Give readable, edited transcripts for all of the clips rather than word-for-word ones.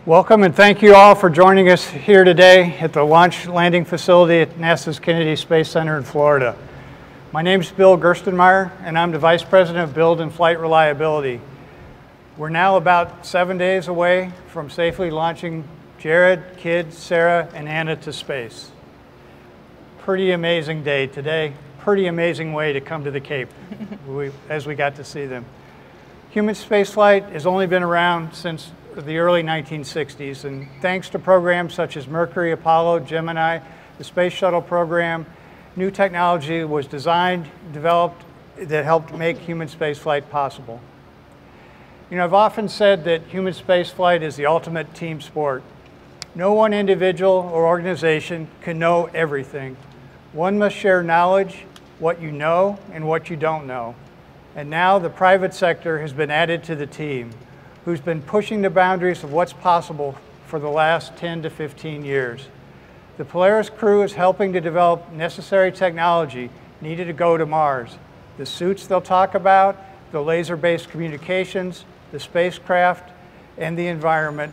Welcome and thank you all for joining us here today at the Launch Landing Facility at NASA's Kennedy Space Center in Florida. My name is Bill Gerstenmaier and I'm the Vice President of Build and Flight Reliability. We're now about 7 days away from safely launching Jared, Kid, Sarah, and Anna to space. Pretty amazing day today. Pretty amazing way to come to the Cape as we got to see them. Human spaceflight has only been around since the early 1960s, and thanks to programs such as Mercury, Apollo, Gemini, the Space Shuttle program, new technology was designed, developed, that helped make human spaceflight possible. You know, I've often said that human spaceflight is the ultimate team sport. No one individual or organization can know everything. One must share knowledge, what you know and what you don't know. And now the private sector has been added to the team, who's been pushing the boundaries of what's possible for the last 10 to 15 years. The Polaris crew is helping to develop necessary technology needed to go to Mars. The suits they'll talk about, the laser-based communications, the spacecraft, and the environment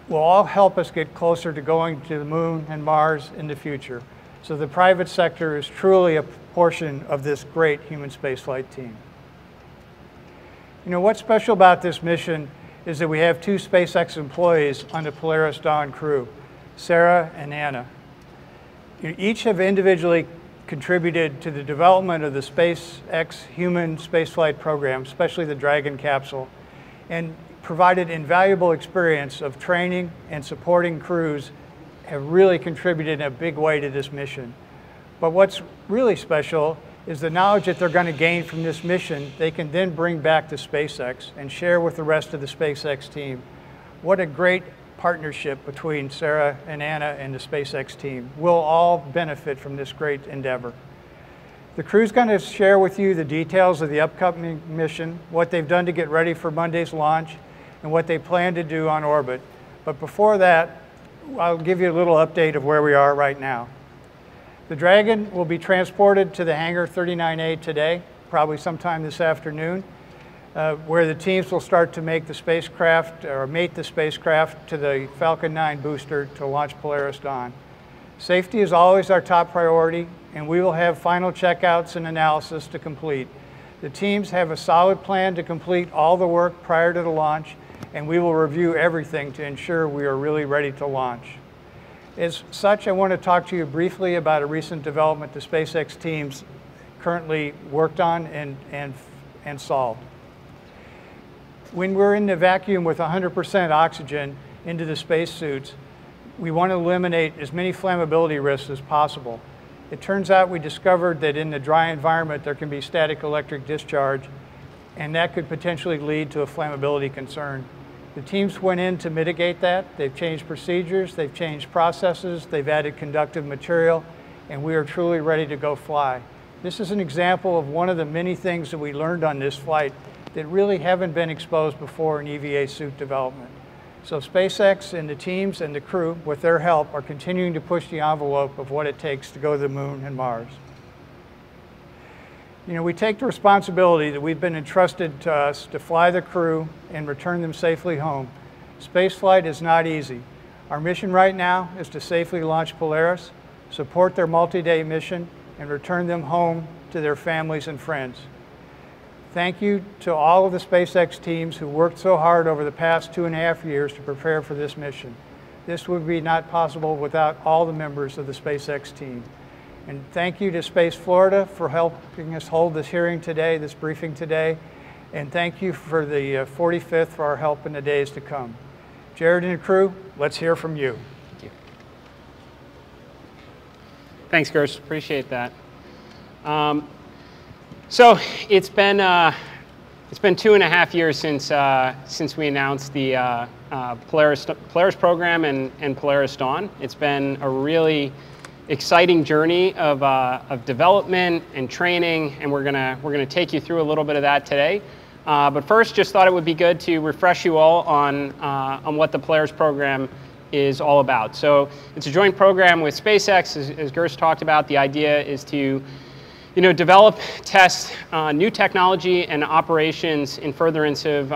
will all help us get closer to going to the moon and Mars in the future. So the private sector is truly a portion of this great human spaceflight team. You know, what's special about this mission is that we have two SpaceX employees on the Polaris Dawn crew, Sarah and Anna. Each have individually contributed to the development of the SpaceX human spaceflight program, especially the Dragon capsule, and provided invaluable experience of training and supporting crews have really contributed in a big way to this mission. But what's really special is the knowledge that they're going to gain from this mission, they can then bring back to SpaceX and share with the rest of the SpaceX team. What a great partnership between Sarah and Anna and the SpaceX team. We'll all benefit from this great endeavor. The crew's going to share with you the details of the upcoming mission, what they've done to get ready for Monday's launch, and what they plan to do on orbit. But before that, I'll give you a little update of where we are right now. The Dragon will be transported to the hangar 39A today, probably sometime this afternoon, where the teams will start to make the spacecraft, or mate the spacecraft to the Falcon 9 booster to launch Polaris Dawn. Safety is always our top priority, and we will have final checkouts and analysis to complete. The teams have a solid plan to complete all the work prior to the launch, and we will review everything to ensure we are really ready to launch. As such, I want to talk to you briefly about a recent development the SpaceX teams currently worked on and solved. When we're in the vacuum with 100% oxygen into the spacesuits, we want to eliminate as many flammability risks as possible. It turns out we discovered that in the dry environment there can be static electric discharge, and that could potentially lead to a flammability concern. The teams went in to mitigate that. They've changed procedures, they've changed processes, they've added conductive material, and we are truly ready to go fly. This is an example of one of the many things that we learned on this flight that really haven't been exposed before in Eva Suit Development. So SpaceX and the teams and the crew, with their help, are continuing to push the envelope of what it takes to go to the moon and Mars. You know, we take the responsibility that we've been entrusted to us to fly the crew and return them safely home. Spaceflight is not easy. Our mission right now is to safely launch Polaris, support their multi-day mission, and return them home to their families and friends. Thank you to all of the SpaceX teams who worked so hard over the past 2.5 years to prepare for this mission. This would be not possible without all the members of the SpaceX team. And thank you to Space Florida for helping us hold this hearing today, this briefing today. And thank you for the 45th for our help in the days to come. Jared and the crew, let's hear from you. Thank you. Thanks, Gers. Appreciate that. So it's been 2.5 years since we announced the Polaris program and Polaris Dawn. It's been a really exciting journey of development and training, and we're gonna take you through a little bit of that today. But first, just thought it would be good to refresh you all on what the Polaris program is all about. So it's a joint program with SpaceX, as Gers talked about. The idea is to develop, test new technology and operations in furtherance of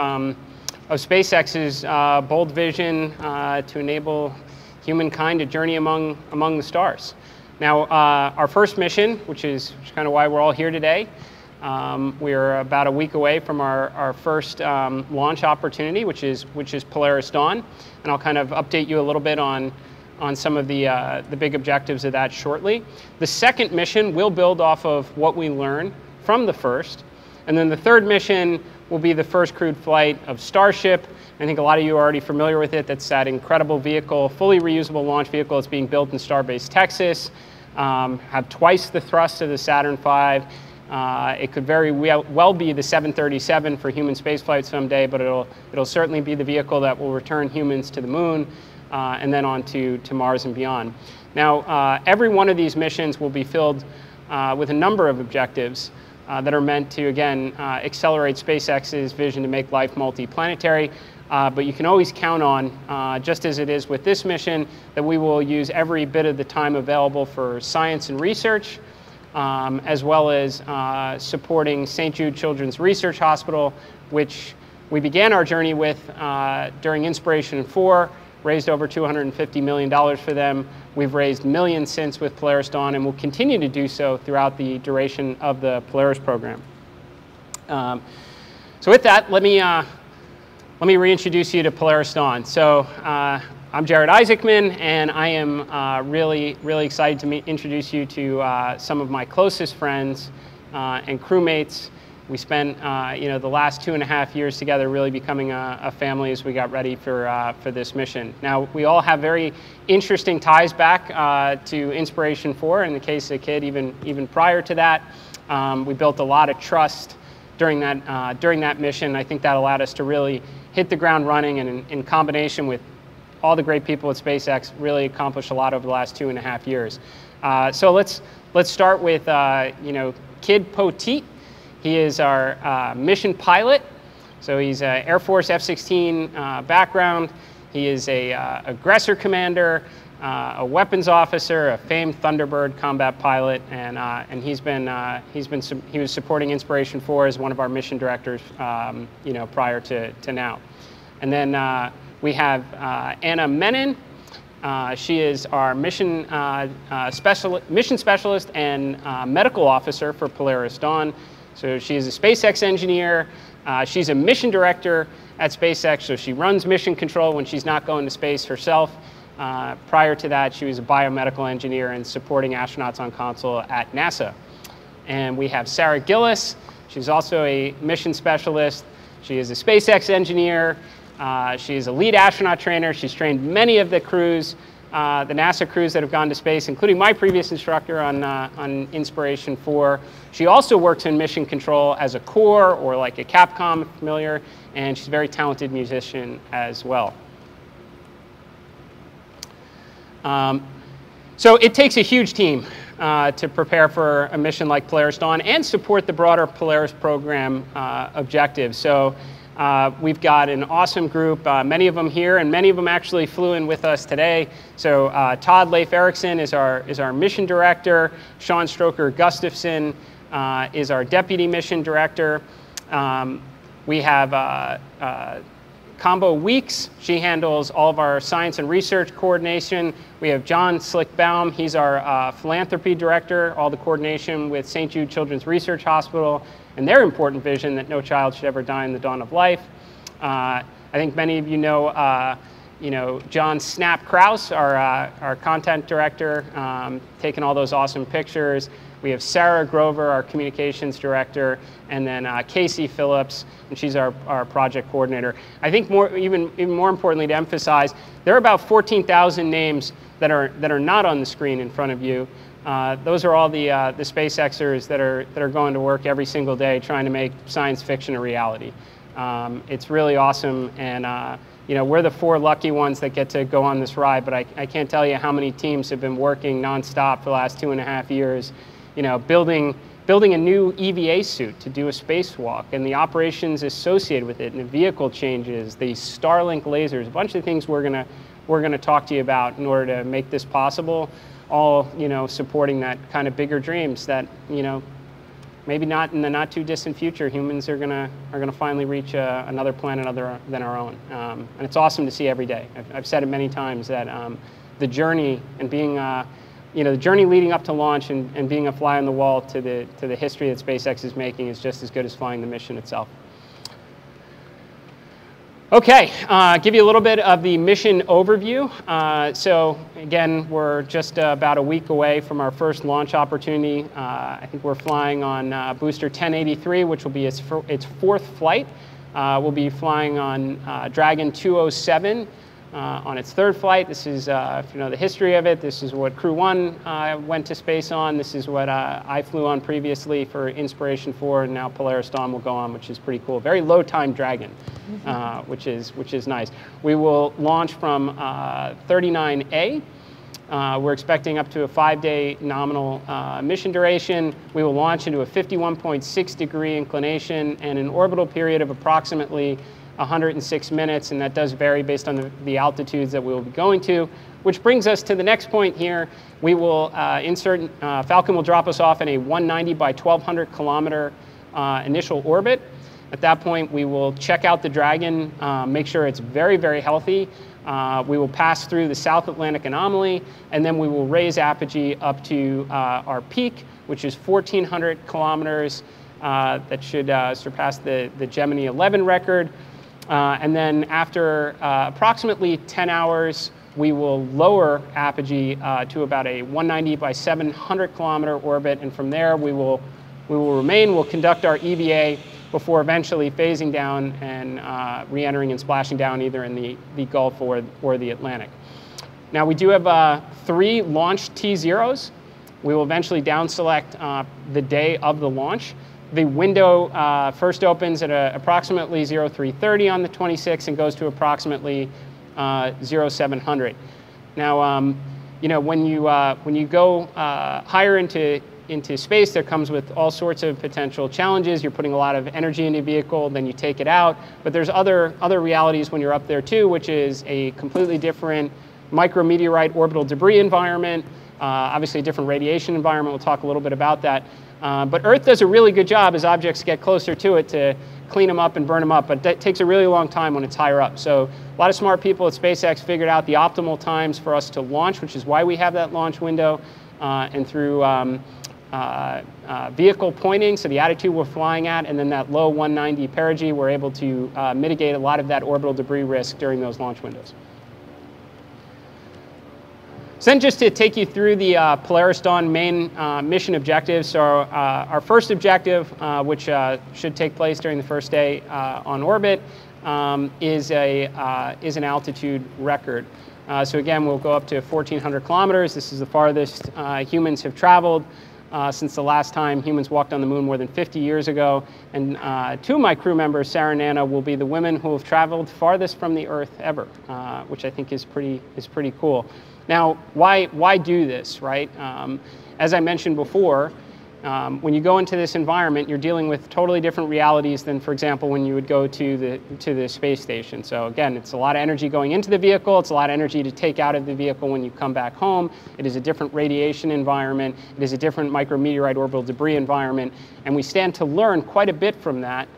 SpaceX's bold vision to enable humankind to journey among the stars. Now, our first mission, which is kind of why we're all here today, we're about a week away from our first launch opportunity, which is Polaris Dawn, and I'll kind of update you a little bit on some of the big objectives of that shortly. The second mission will build off of what we learn from the first, and then the third mission will be the first crewed flight of Starship. I think a lot of you are already familiar with it. That's that incredible vehicle, fully reusable launch vehicle that's being built in Starbase, Texas. Have twice the thrust of the Saturn V. It could very well be the 737 for human spaceflight someday, but it'll certainly be the vehicle that will return humans to the moon and then on to Mars and beyond. Now, every one of these missions will be filled with a number of objectives that are meant to, again, accelerate SpaceX's vision to make life multi-planetary. But you can always count on, just as it is with this mission, that we will use every bit of the time available for science and research, as well as supporting St. Jude Children's Research Hospital, which we began our journey with during Inspiration 4, raised over $250 million for them. We've raised millions since with Polaris Dawn, and will continue to do so throughout the duration of the Polaris program. So with that, let me reintroduce you to Polaris Dawn. So I'm Jared Isaacman, and I am really excited to introduce you to some of my closest friends and crewmates. We spent the last 2.5 years together, really becoming a family as we got ready for this mission. Now, we all have very interesting ties back to Inspiration 4. In the case of Kid, even prior to that, we built a lot of trust during that mission. I think that allowed us to really hit the ground running, and in combination with all the great people at SpaceX, really accomplished a lot over the last 2.5 years. So let's start with Kid Poteet. He is our mission pilot. So he's an Air Force F-16 background. He is a aggressor commander, a weapons officer, a famed Thunderbird combat pilot, and he was supporting Inspiration 4 as one of our mission directors, prior to now. And then we have Anna Menon. She is our mission specialist and medical officer for Polaris Dawn. So she is a SpaceX engineer. She's a mission director at SpaceX, so she runs mission control when she's not going to space herself. Prior to that, she was a biomedical engineer and supporting astronauts on console at NASA. And we have Sarah Gillis. She's also a mission specialist. She is a SpaceX engineer. She is a lead astronaut trainer. She's trained many of the crews, the NASA crews that have gone to space, including my previous instructor on Inspiration 4. She also works in mission control as a core or like a Capcom, familiar, and she's a very talented musician as well. So it takes a huge team to prepare for a mission like Polaris Dawn and support the broader Polaris program objectives. So we've got an awesome group, many of them here, and many of them actually flew in with us today. So Todd Leif Erickson is our mission director. Sean Stroker Gustafson is our deputy mission director. We have Combo Weeks. She handles all of our science and research coordination. We have John Slickbaum. He's our philanthropy director, all the coordination with St. Jude Children's Research Hospital and their important vision that no child should ever die in the dawn of life. I think many of you know John Snap Kraus, our content director, taking all those awesome pictures. We have Sarah Grover, our communications director, and then Casey Phillips, and she's our project coordinator. I think even more importantly to emphasize, there are about 14,000 names that are not on the screen in front of you. Those are all the SpaceXers that are going to work every single day trying to make science fiction a reality. It's really awesome, and we're the 4 lucky ones that get to go on this ride, but I can't tell you how many teams have been working nonstop for the last 2.5 years, building a new EVA suit to do a spacewalk, and the operations associated with it, and the vehicle changes, the Starlink lasers, a bunch of things we're gonna talk to you about in order to make this possible, all supporting that kind of bigger dreams that maybe not in the not too distant future, humans are gonna finally reach another planet other than our own. And it's awesome to see every day. I've said it many times that the journey and being the journey leading up to launch and being a fly on the wall to the history that SpaceX is making is just as good as flying the mission itself. Okay, give you a little bit of the mission overview. So again, we're just about a week away from our first launch opportunity. I think we're flying on booster 1083, which will be its fourth flight. We'll be flying on Dragon 207 on its third flight. This is, if you know the history of it, this is what Crew 1 went to space on. This is what I flew on previously for Inspiration 4, and now Polaris Dawn will go on, which is pretty cool. Very low time Dragon, which is nice. We will launch from 39A. We're expecting up to a 5-day nominal mission duration. We will launch into a 51.6 degree inclination and an orbital period of approximately 106 minutes, and that does vary based on the altitudes that we will be going to, which brings us to the next point here. We will Falcon will drop us off in a 190 by 1200 kilometer initial orbit. At that point, we will check out the Dragon, make sure it's very, very healthy. We will pass through the South Atlantic anomaly, and then we will raise apogee up to our peak, which is 1,400 kilometers. That should surpass the Gemini 11 record. And then after approximately 10 hours, we will lower apogee to about a 190 by 700 kilometer orbit, and from there we will remain. We'll conduct our EVA before eventually phasing down and re-entering and splashing down either in the Gulf or the Atlantic. Now we do have 3 launch T0s. We will eventually down select the day of the launch. The window first opens at approximately 0330 on the 26th and goes to approximately 0700. Now, you know, when you go higher into space, there comes with all sorts of potential challenges. You're putting a lot of energy into the vehicle, then you take it out. But there's other realities when you're up there too, which is a completely different micrometeorite orbital debris environment, obviously a different radiation environment. We'll talk a little bit about that. But Earth does a really good job as objects get closer to it to clean them up and burn them up, but that takes a really long time when it's higher up. So a lot of smart people at SpaceX figured out the optimal times for us to launch, which is why we have that launch window, and through vehicle pointing, so the attitude we're flying at, and then that low 190 perigee, we're able to mitigate a lot of that orbital debris risk during those launch windows. So then just to take you through the Polaris Dawn main mission objectives. So our first objective, which should take place during the first day on orbit, is an altitude record. So again, we'll go up to 1,400 kilometers. This is the farthest humans have traveled since the last time humans walked on the moon more than 50 years ago. And 2 of my crew members, Sarah and Anna, will be the women who have traveled farthest from the Earth ever, which I think is pretty cool. Now, why do this, right? As I mentioned before, when you go into this environment, you're dealing with totally different realities than, for example, when you would go to the space station. So again, it's a lot of energy going into the vehicle. It's a lot of energy to take out of the vehicle when you come back home. It is a different radiation environment. It is a different micrometeorite orbital debris environment. And we stand to learn quite a bit from that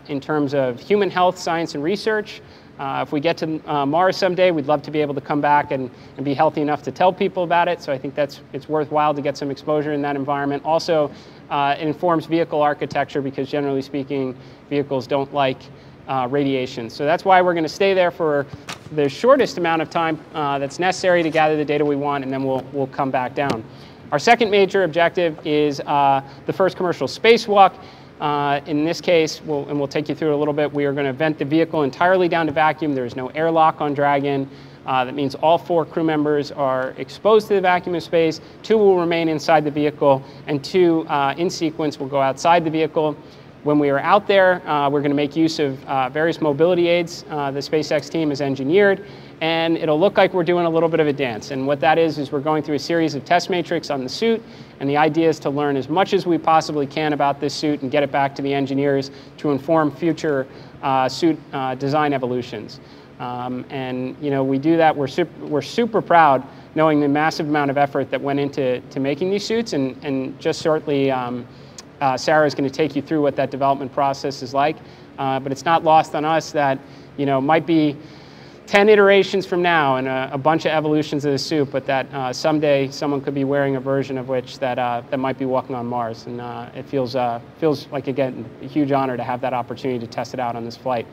in terms of human health, science, and research. If we get to Mars someday, we'd love to be able to come back and be healthy enough to tell people about it. So I think it's worthwhile to get some exposure in that environment. Also, it informs vehicle architecture because generally speaking, vehicles don't like radiation. So that's why we're going to stay there for the shortest amount of time that's necessary to gather the data we want, and then we'll come back down. Our second major objective is the first commercial spacewalk. In this case, we'll take you through it a little bit, we are going to vent the vehicle entirely down to vacuum. There is no airlock on Dragon. That means all 4 crew members are exposed to the vacuum of space. 2 will remain inside the vehicle, and 2 in sequence will go outside the vehicle. When we are out there, we're going to make use of various mobility aids the SpaceX team has engineered, and it'll look like we're doing a little bit of a dance. And what that is we're going through a series of test matrix on the suit, and the idea is to learn as much as we possibly can about this suit and get it back to the engineers to inform future suit design evolutions. And you know, we do that. We're super proud knowing the massive amount of effort that went into making these suits, and just shortly Sarah is going to take you through what that development process is like. But it's not lost on us that, might be 10 iterations from now and a bunch of evolutions of the suit, but that someday someone could be wearing a version of which that might be walking on Mars. And it feels like, again, a huge honor to have that opportunity to test it out on this flight.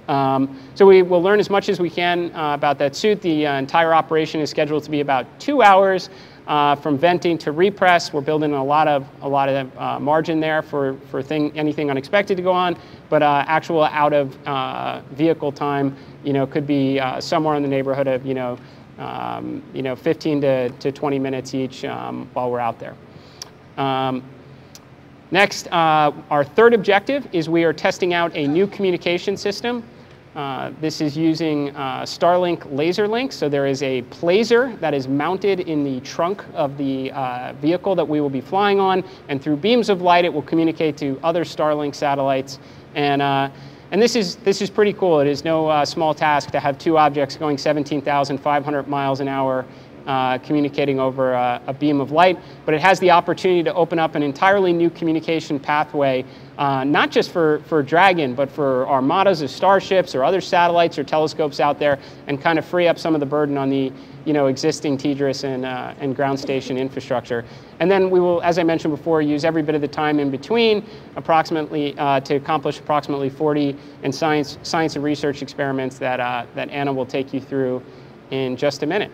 So we will learn as much as we can about that suit. The entire operation is scheduled to be about 2 hours from venting to repress. We're building a lot of margin there for anything unexpected to go on, but actual out of vehicle time, could be somewhere in the neighborhood of 15 to 20 minutes each while we're out there. Next, our third objective is we are testing out a new communication system. This is using Starlink laser links. So there is a placer that is mounted in the trunk of the vehicle that we will be flying on, and through beams of light it will communicate to other Starlink satellites. And this is pretty cool. It is no small task to have two objects going 17,500 miles an hour communicating over a beam of light, but it has the opportunity to open up an entirely new communication pathway, not just for Dragon, but for armadas of starships or other satellites or telescopes out there, and kind of free up some of the burden on the existing TDRS and ground station infrastructure. And then we will, as I mentioned before, use every bit of the time in between approximately to accomplish approximately 40 science and research experiments that Anna will take you through in just a minute.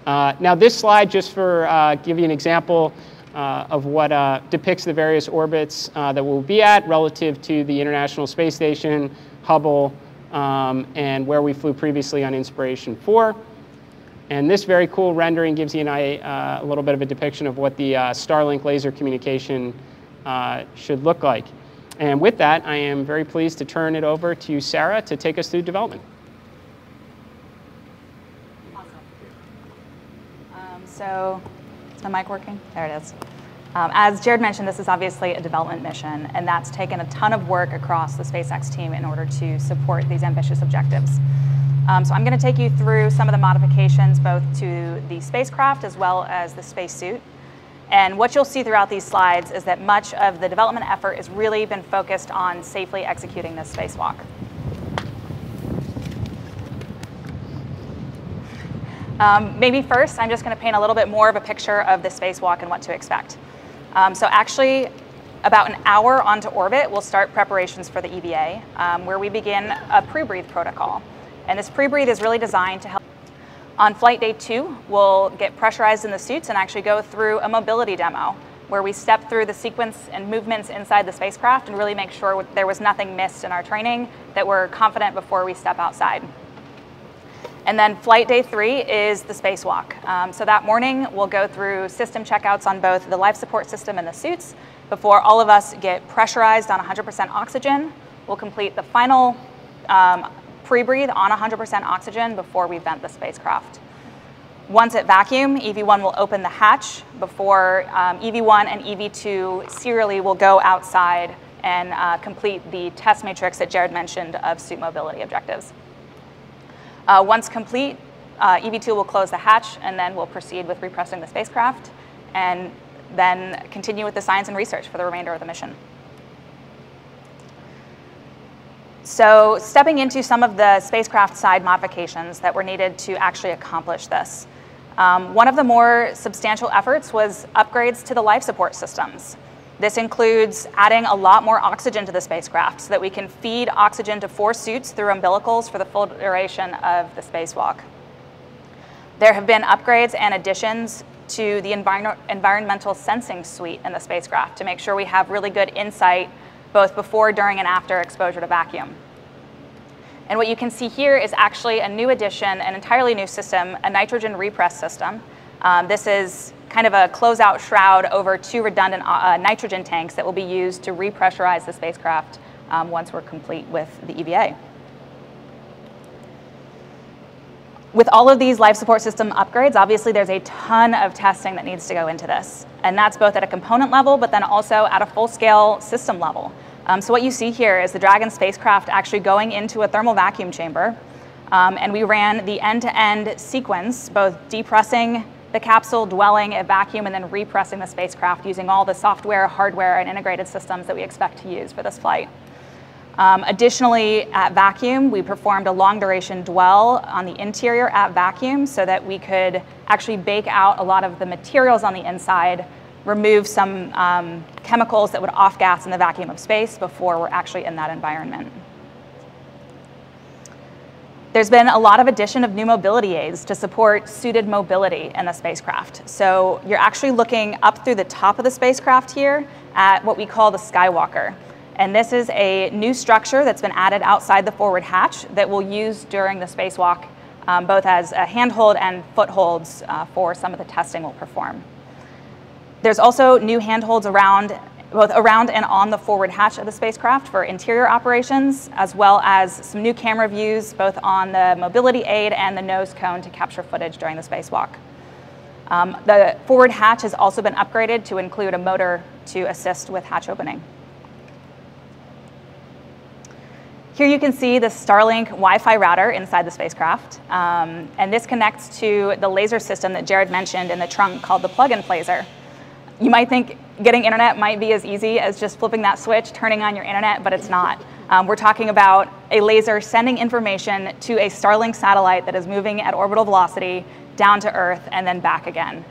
Now this slide, just for give you an example of what depicts the various orbits that we'll be at relative to the International Space Station, Hubble, and where we flew previously on Inspiration 4. And this very cool rendering gives you a little bit of a depiction of what the Starlink laser communication should look like. And with that, I am very pleased to turn it over to Sarah to take us through development. So, is the mic working? There it is. As Jared mentioned, this is obviously a development mission, and that's taken a ton of work across the SpaceX team in order to support these ambitious objectives. So I'm going to take you through some of the modifications both to the spacecraft as well as the spacesuit. And what you'll see throughout these slides is that much of the development effort has really been focused on safely executing this spacewalk. Maybe first, I'm just going to paint a little bit more of a picture of the spacewalk and what to expect. So actually, about an hour onto orbit, we'll start preparations for the EVA, where we begin a pre-breathe protocol. And this pre-breathe is really designed to help. On flight day 2, we'll get pressurized in the suits and actually go through a mobility demo, where we step through the sequence and movements inside the spacecraft and really make sure there was nothing missed in our training, that we're confident before we step outside. And then flight day 3 is the spacewalk. So that morning, we'll go through system checkouts on both the life support system and the suits before all of us get pressurized on 100% oxygen. We'll complete the final pre-breathe on 100% oxygen before we vent the spacecraft. Once at vacuum, EV1 will open the hatch before EV1 and EV2 serially will go outside and complete the test matrix that Jared mentioned of suit mobility objectives. Once complete, EV2 will close the hatch, and then we'll proceed with repressing the spacecraft, and then continue with the science and research for the remainder of the mission. So stepping into some of the spacecraft side modifications that were needed to actually accomplish this. One of the more substantial efforts was upgrades to the life support systems. This includes adding a lot more oxygen to the spacecraft so that we can feed oxygen to 4 suits through umbilicals for the full duration of the spacewalk. There have been upgrades and additions to the environmental sensing suite in the spacecraft to make sure we have really good insight both before, during, and after exposure to vacuum. And what you can see here is actually a new addition, an entirely new system, a nitrogen repress system. This is kind of a closeout shroud over 2 redundant nitrogen tanks that will be used to repressurize the spacecraft once we're complete with the EVA. With all of these life support system upgrades, obviously there's a ton of testing that needs to go into this. And that's both at a component level, but then also at a full-scale system level. So what you see here is the Dragon spacecraft actually going into a thermal vacuum chamber. And we ran the end-to-end sequence, both depressing the capsule, dwelling at vacuum, and then repressing the spacecraft using all the software, hardware, and integrated systems that we expect to use for this flight. Additionally, at vacuum, we performed a long-duration dwell on the interior at vacuum so that we could actually bake out a lot of the materials on the inside, remove some chemicals that would off-gas in the vacuum of space before we're actually in that environment. There's been a lot of addition of new mobility aids to support suited mobility in the spacecraft. So you're actually looking up through the top of the spacecraft here at what we call the Skywalker. And this is a new structure that's been added outside the forward hatch that we'll use during the spacewalk, both as a handhold and footholds for some of the testing we'll perform. There's also new handholds both around and on the forward hatch of the spacecraft for interior operations, as well as some new camera views, both on the mobility aid and the nose cone to capture footage during the spacewalk. The forward hatch has also been upgraded to include a motor to assist with hatch opening. Here you can see the Starlink Wi-Fi router inside the spacecraft, and this connects to the laser system that Jared mentioned in the trunk called the plug-in laser. You might think getting internet might be as easy as just flipping that switch, turning on your internet, but it's not. We're talking about a laser sending information to a Starlink satellite that is moving at orbital velocity down to Earth and then back again.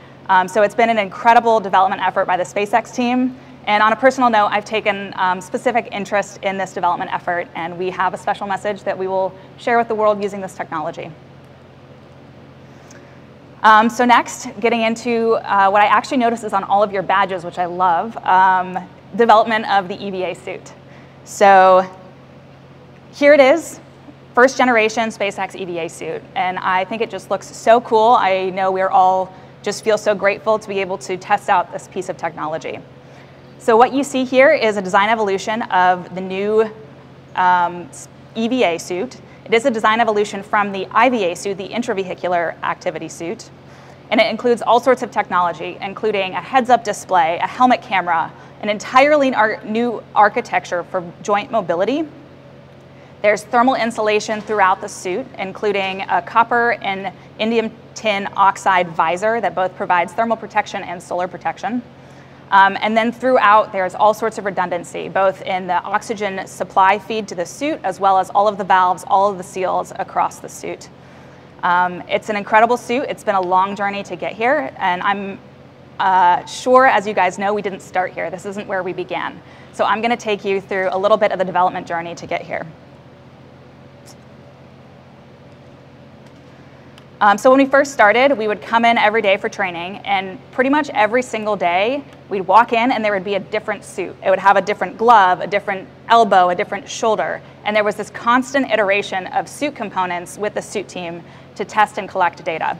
So it's been an incredible development effort by the SpaceX team. And on a personal note, I've taken specific interest in this development effort, and we have a special message that we will share with the world using this technology. So next, getting into what I actually noticed is on all of your badges, which I love, development of the EVA suit. So here it is, first generation SpaceX EVA suit. And I think it just looks so cool. I know we're all just feel so grateful to be able to test out this piece of technology. So what you see here is a design evolution of the new EVA suit. It is a design evolution from the IVA suit, the intravehicular activity suit. And it includes all sorts of technology, including a heads-up display, a helmet camera, an entirely new architecture for joint mobility. There's thermal insulation throughout the suit, including a copper and indium tin oxide visor that both provides thermal protection and solar protection. And then throughout, there's all sorts of redundancy, both in the oxygen supply feed to the suit, as well as all of the valves, all of the seals across the suit. It's an incredible suit. It's been a long journey to get here, and I'm sure, as you guys know, we didn't start here. This isn't where we began. So I'm going to take you through a little bit of the development journey to get here. So when we first started, we would come in every day for training, and pretty much every single day, we'd walk in and there would be a different suit. It would have a different glove, a different elbow, a different shoulder, and there was this constant iteration of suit components with the suit team to test and collect data.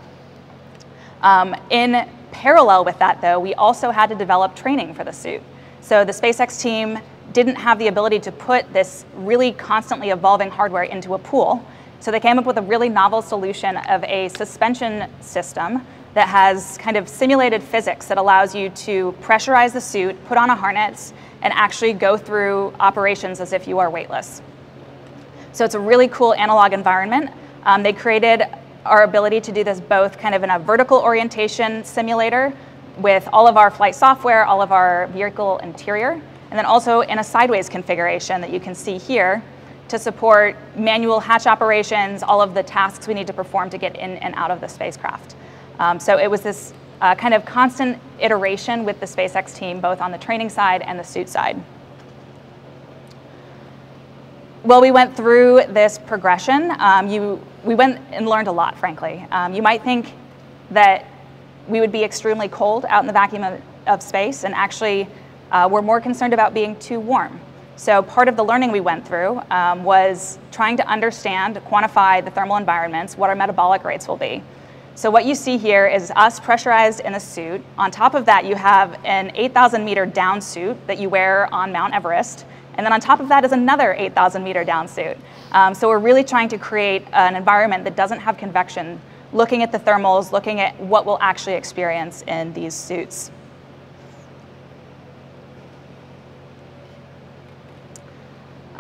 In parallel with that, though, we also had to develop training for the suit. So the SpaceX team didn't have the ability to put this really constantly evolving hardware into a pool. So they came up with a really novel solution of a suspension system that has kind of simulated physics that allows you to pressurize the suit, put on a harness, and actually go through operations as if you are weightless. So it's a really cool analog environment. They created our ability to do this both kind of in a vertical orientation simulator with all of our flight software, all of our vehicle interior, and then also in a sideways configuration that you can see here, to support manual hatch operations, all of the tasks we need to perform to get in and out of the spacecraft. So it was this kind of constant iteration with the SpaceX team, both on the training side and the suit side. Well, we went through this progression. We went and learned a lot, frankly. You might think that we would be extremely cold out in the vacuum of space, and actually we're more concerned about being too warm. So part of the learning we went through was trying to understand, quantify the thermal environments, what our metabolic rates will be. So what you see here is us pressurized in a suit. On top of that, you have an 8,000 meter down suit that you wear on Mount Everest. And then on top of that is another 8,000 meter down suit. So we're really trying to create an environment that doesn't have convection, looking at the thermals, looking at what we'll actually experience in these suits.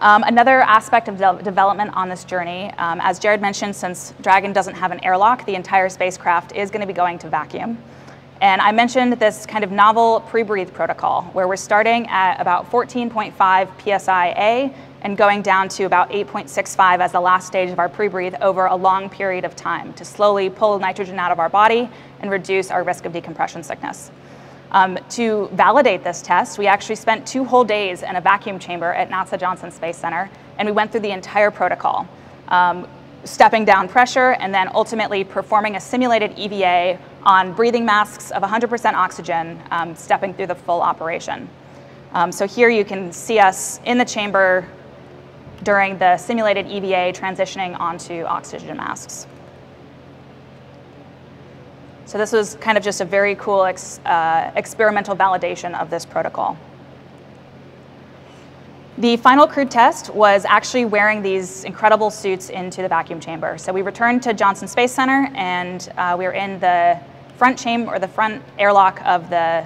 Another aspect of development on this journey, as Jared mentioned, since Dragon doesn't have an airlock, the entire spacecraft is going to be going to vacuum. And I mentioned this kind of novel pre-breathe protocol, where we're starting at about 14.5 psi and going down to about 8.65 as the last stage of our pre-breathe over a long period of time to slowly pull nitrogen out of our body and reduce our risk of decompression sickness. To validate this test, we actually spent 2 whole days in a vacuum chamber at NASA Johnson Space Center, and we went through the entire protocol, stepping down pressure and then ultimately performing a simulated EVA on breathing masks of 100% oxygen, stepping through the full operation. So here you can see us in the chamber during the simulated EVA transitioning onto oxygen masks. So this was kind of just a very cool experimental validation of this protocol. The final crewed test was actually wearing these incredible suits into the vacuum chamber. So we returned to Johnson Space Center, and we were in the front chamber, or the front airlock of the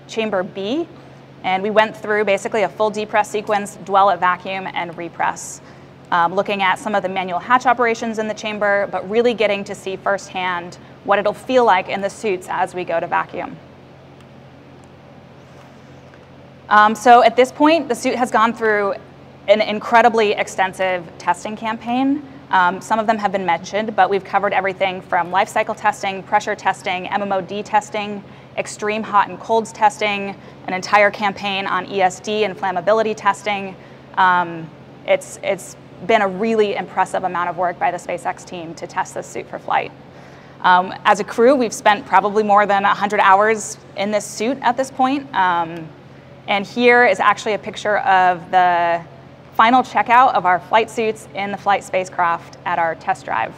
chamber B, and we went through basically a full depress sequence, dwell at vacuum, and repress, looking at some of the manual hatch operations in the chamber, but really getting to see firsthand what it'll feel like in the suits as we go to vacuum. So at this point, the suit has gone through an incredibly extensive testing campaign. Some of them have been mentioned, but we've covered everything from life cycle testing, pressure testing, MMOD testing, extreme hot and colds testing, an entire campaign on ESD and flammability testing. It's been a really impressive amount of work by the SpaceX team to test this suit for flight. As a crew, we've spent probably more than 100 hours in this suit at this point. And here is actually a picture of the final checkout of our flight suits in the flight spacecraft at our test drive.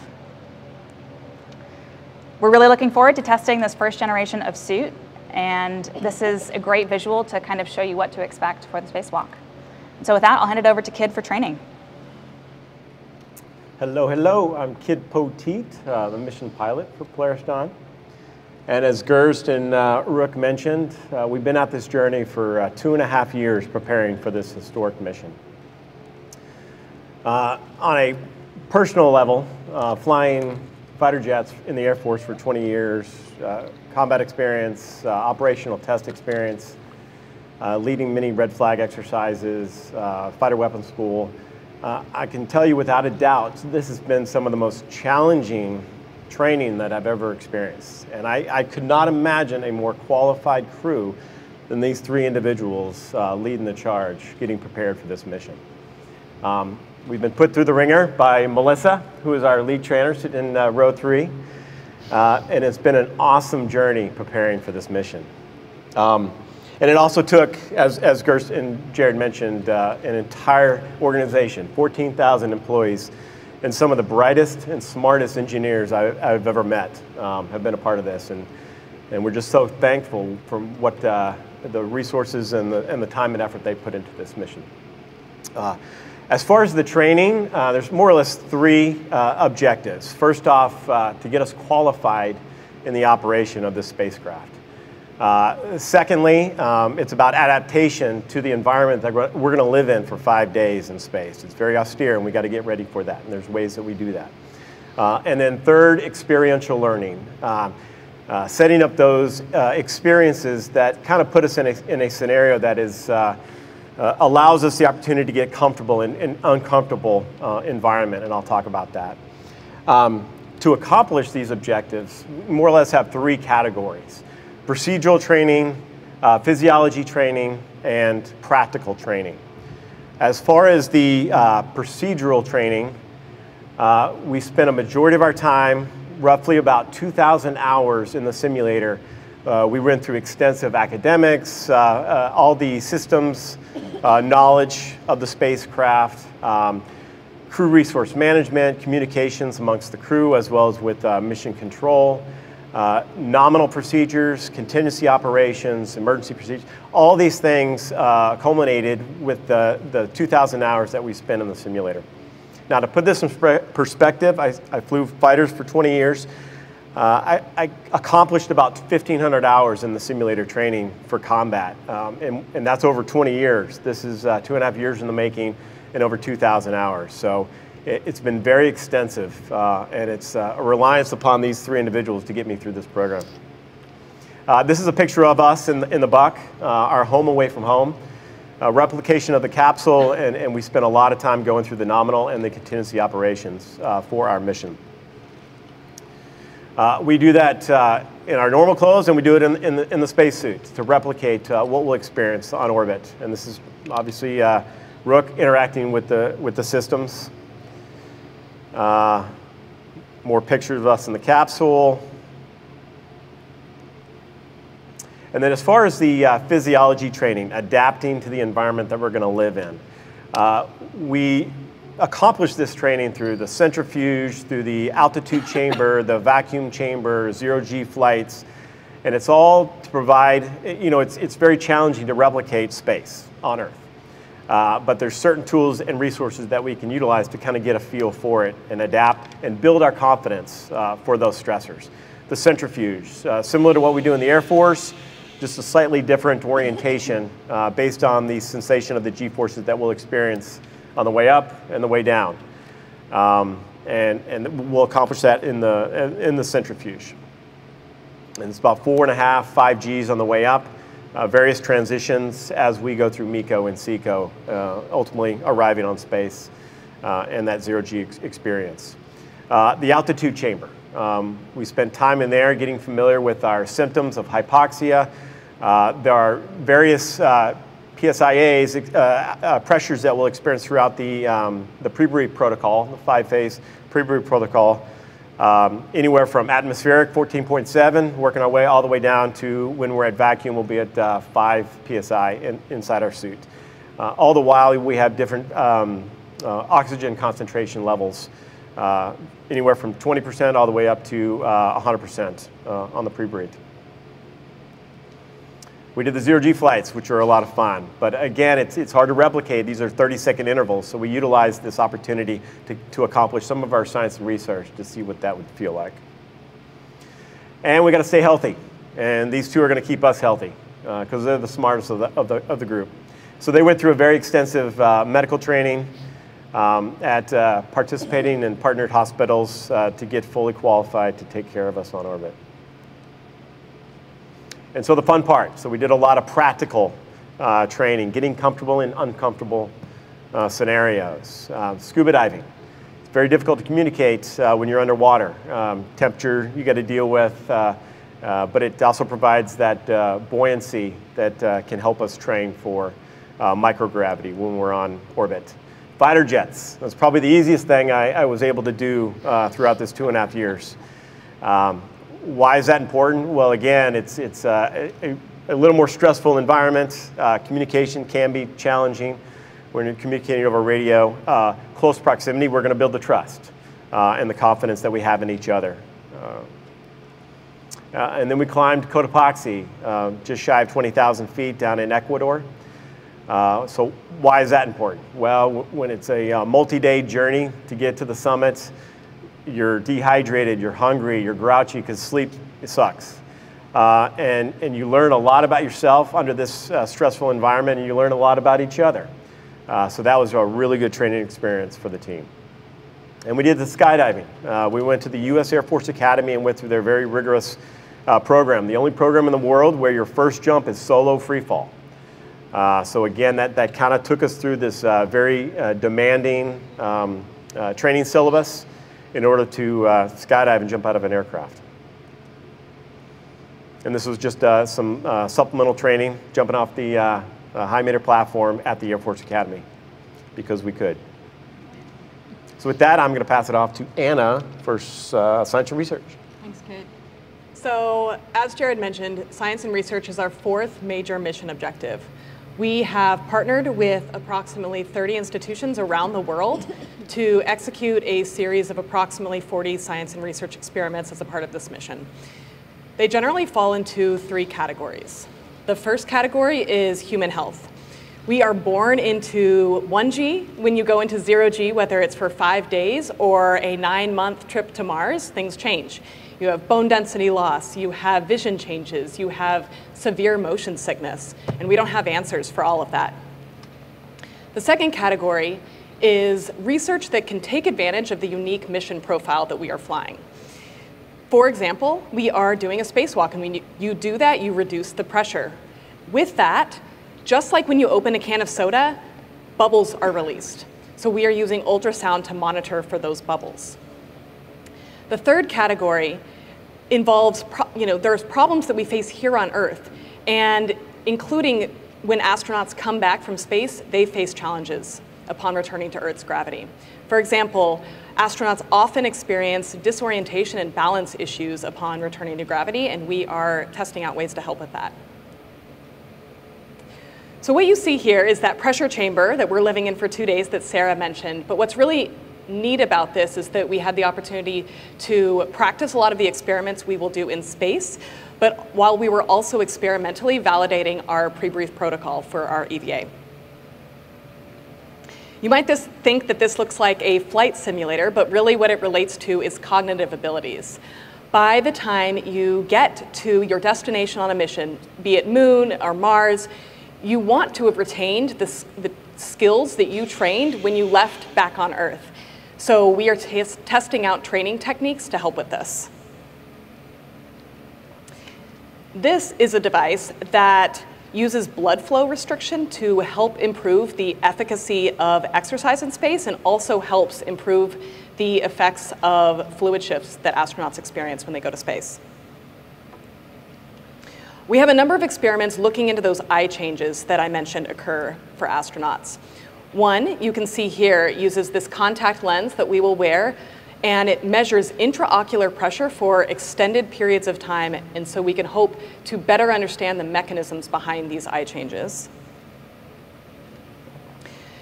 We're really looking forward to testing this first generation of suit, and this is a great visual to kind of show you what to expect for the spacewalk. And so with that, I'll hand it over to Kid for training. Hello, hello. I'm Kid Poteet, the mission pilot for Polaris Dawn. And as Gerst and Rook mentioned, we've been at this journey for 2.5 years preparing for this historic mission. On a personal level, flying fighter jets in the Air Force for 20 years, combat experience, operational test experience, leading many red flag exercises, fighter weapons school. I can tell you without a doubt, this has been some of the most challenging training that I've ever experienced. And I could not imagine a more qualified crew than these 3 individuals leading the charge, getting prepared for this mission. We've been put through the ringer by Melissa, who is our lead trainer, sitting in row 3. And it's been an awesome journey preparing for this mission. And it also took, as Gerst and Jared mentioned, an entire organization, 14,000 employees, and some of the brightest and smartest engineers I've ever met have been a part of this. And we're just so thankful for what the resources and the time and effort they put into this mission. As far as the training, there's more or less 3 objectives. First off, to get us qualified in the operation of this spacecraft. Secondly, it's about adaptation to the environment that we're going to live in for 5 days in space. It's very austere, and we got to get ready for that, and there's ways that we do that. And then third, experiential learning. Setting up those experiences that kind of put us in a scenario that is allows us the opportunity to get comfortable in an uncomfortable environment, and I'll talk about that. To accomplish these objectives, we more or less have 3 categories: procedural training, physiology training, and practical training. As far as the procedural training, we spent a majority of our time, roughly about 2,000 hours in the simulator. We went through extensive academics, all the systems, knowledge of the spacecraft, crew resource management, communications amongst the crew, as well as with mission control, nominal procedures, contingency operations, emergency procedures. All these things culminated with the 2,000 hours that we spent in the simulator. Now, to put this in perspective, I flew fighters for 20 years. I accomplished about 1,500 hours in the simulator training for combat, and that's over 20 years. This is 2.5 years in the making, and over 2,000 hours. So it's been very extensive, and it's a reliance upon these 3 individuals to get me through this program. This is a picture of us in the Buck, our home away from home. Replication of the capsule, and we spent a lot of time going through the nominal and the contingency operations for our mission. We do that in our normal clothes, and we do it in the spacesuit to replicate what we'll experience on orbit. And this is obviously Rook interacting with the systems. More pictures of us in the capsule. And then as far as the physiology training, adapting to the environment that we're going to live in, we accomplish this training through the centrifuge, through the altitude chamber, the vacuum chamber, zero-G flights, and it's all to provide, it's very challenging to replicate space on Earth. But there's certain tools and resources that we can utilize to kind of get a feel for it and adapt and build our confidence for those stressors. The centrifuge, similar to what we do in the Air Force, just a slightly different orientation based on the sensation of the G-forces that we'll experience on the way up and the way down. And we'll accomplish that in the centrifuge. And it's about 4.5, 5 Gs on the way up. Various transitions as we go through MECO and SECO, ultimately arriving on space and that zero-G experience. The altitude chamber. We spent time in there getting familiar with our symptoms of hypoxia. There are various PSIAs, pressures that we'll experience throughout the pre-brief protocol, the 5-phase pre-brief protocol. Anywhere from atmospheric, 14.7, working our way all the way down to when we're at vacuum, we'll be at 5 PSI inside our suit. All the while, we have different oxygen concentration levels, anywhere from 20% all the way up to 100% on the pre-breathe. We did the zero-G flights, which are a lot of fun. But again, it's hard to replicate. These are 30-second intervals, so we utilized this opportunity to accomplish some of our science and research to see what that would feel like. And we got to stay healthy. And these 2 are going to keep us healthy because they're the smartest of the group. So they went through a very extensive medical training at participating in partnered hospitals to get fully qualified to take care of us on orbit. And so the fun part, so we did a lot of practical training, getting comfortable in uncomfortable scenarios. Scuba diving. It's very difficult to communicate when you're underwater. Temperature you got to deal with, but it also provides that buoyancy that can help us train for microgravity when we're on orbit. Fighter jets. That's probably the easiest thing I was able to do throughout this 2.5 years. Why is that important? Well, again, it's a little more stressful environment. Communication can be challenging when you're communicating over radio. Close proximity, we're going to build the trust and the confidence that we have in each other. And then we climbed Cotopaxi, just shy of 20,000 feet down in Ecuador. So why is that important? Well, when it's a multi-day journey to get to the summit, you're dehydrated, you're hungry, you're grouchy because sleep sucks. And you learn a lot about yourself under this stressful environment, and you learn a lot about each other. So that was a really good training experience for the team. And we did the skydiving. We went to the U.S. Air Force Academy and went through their very rigorous program, the only program in the world where your first jump is solo free fall. So again, that kind of took us through this very demanding training syllabus in order to skydive and jump out of an aircraft. And this was just some supplemental training, jumping off the high meter platform at the Air Force Academy, because we could. So with that, I'm going to pass it off to Anna for science and research. Thanks, Kit. So as Jared mentioned, science and research is our 4th major mission objective. We have partnered with approximately 30 institutions around the world to execute a series of approximately 40 science and research experiments as a part of this mission. They generally fall into 3 categories. The first category is human health. We are born into 1G. When you go into 0G, whether it's for 5 days or a 9-month trip to Mars, things change. You have bone density loss, you have vision changes, you have severe motion sickness, and we don't have answers for all of that. The second category is research that can take advantage of the unique mission profile that we are flying. For example, we are doing a spacewalk, and when you do that, you reduce the pressure. With that, just like when you open a can of soda, bubbles are released. So we are using ultrasound to monitor for those bubbles. The third category involves, there's problems that we face here on Earth, and including when astronauts come back from space, they face challenges upon returning to Earth's gravity. For example, astronauts often experience disorientation and balance issues upon returning to gravity, and we are testing out ways to help with that. So what you see here is that pressure chamber that we're living in for 2 days that Sarah mentioned, but what's really neat about this is that we had the opportunity to practice a lot of the experiments we will do in space, but while we were also experimentally validating our pre-brief protocol for our EVA. You might just think that this looks like a flight simulator, but really what it relates to is cognitive abilities. By the time you get to your destination on a mission, be it Moon or Mars, you want to have retained the skills that you trained when you left back on Earth. So we are testing out training techniques to help with this. This is a device that uses blood flow restriction to help improve the efficacy of exercise in space, and also helps improve the effects of fluid shifts that astronauts experience when they go to space. We have a number of experiments looking into those eye changes that I mentioned occur for astronauts. One, you can see here, uses this contact lens that we will wear, and it measures intraocular pressure for extended periods of time, and so we can hope to better understand the mechanisms behind these eye changes.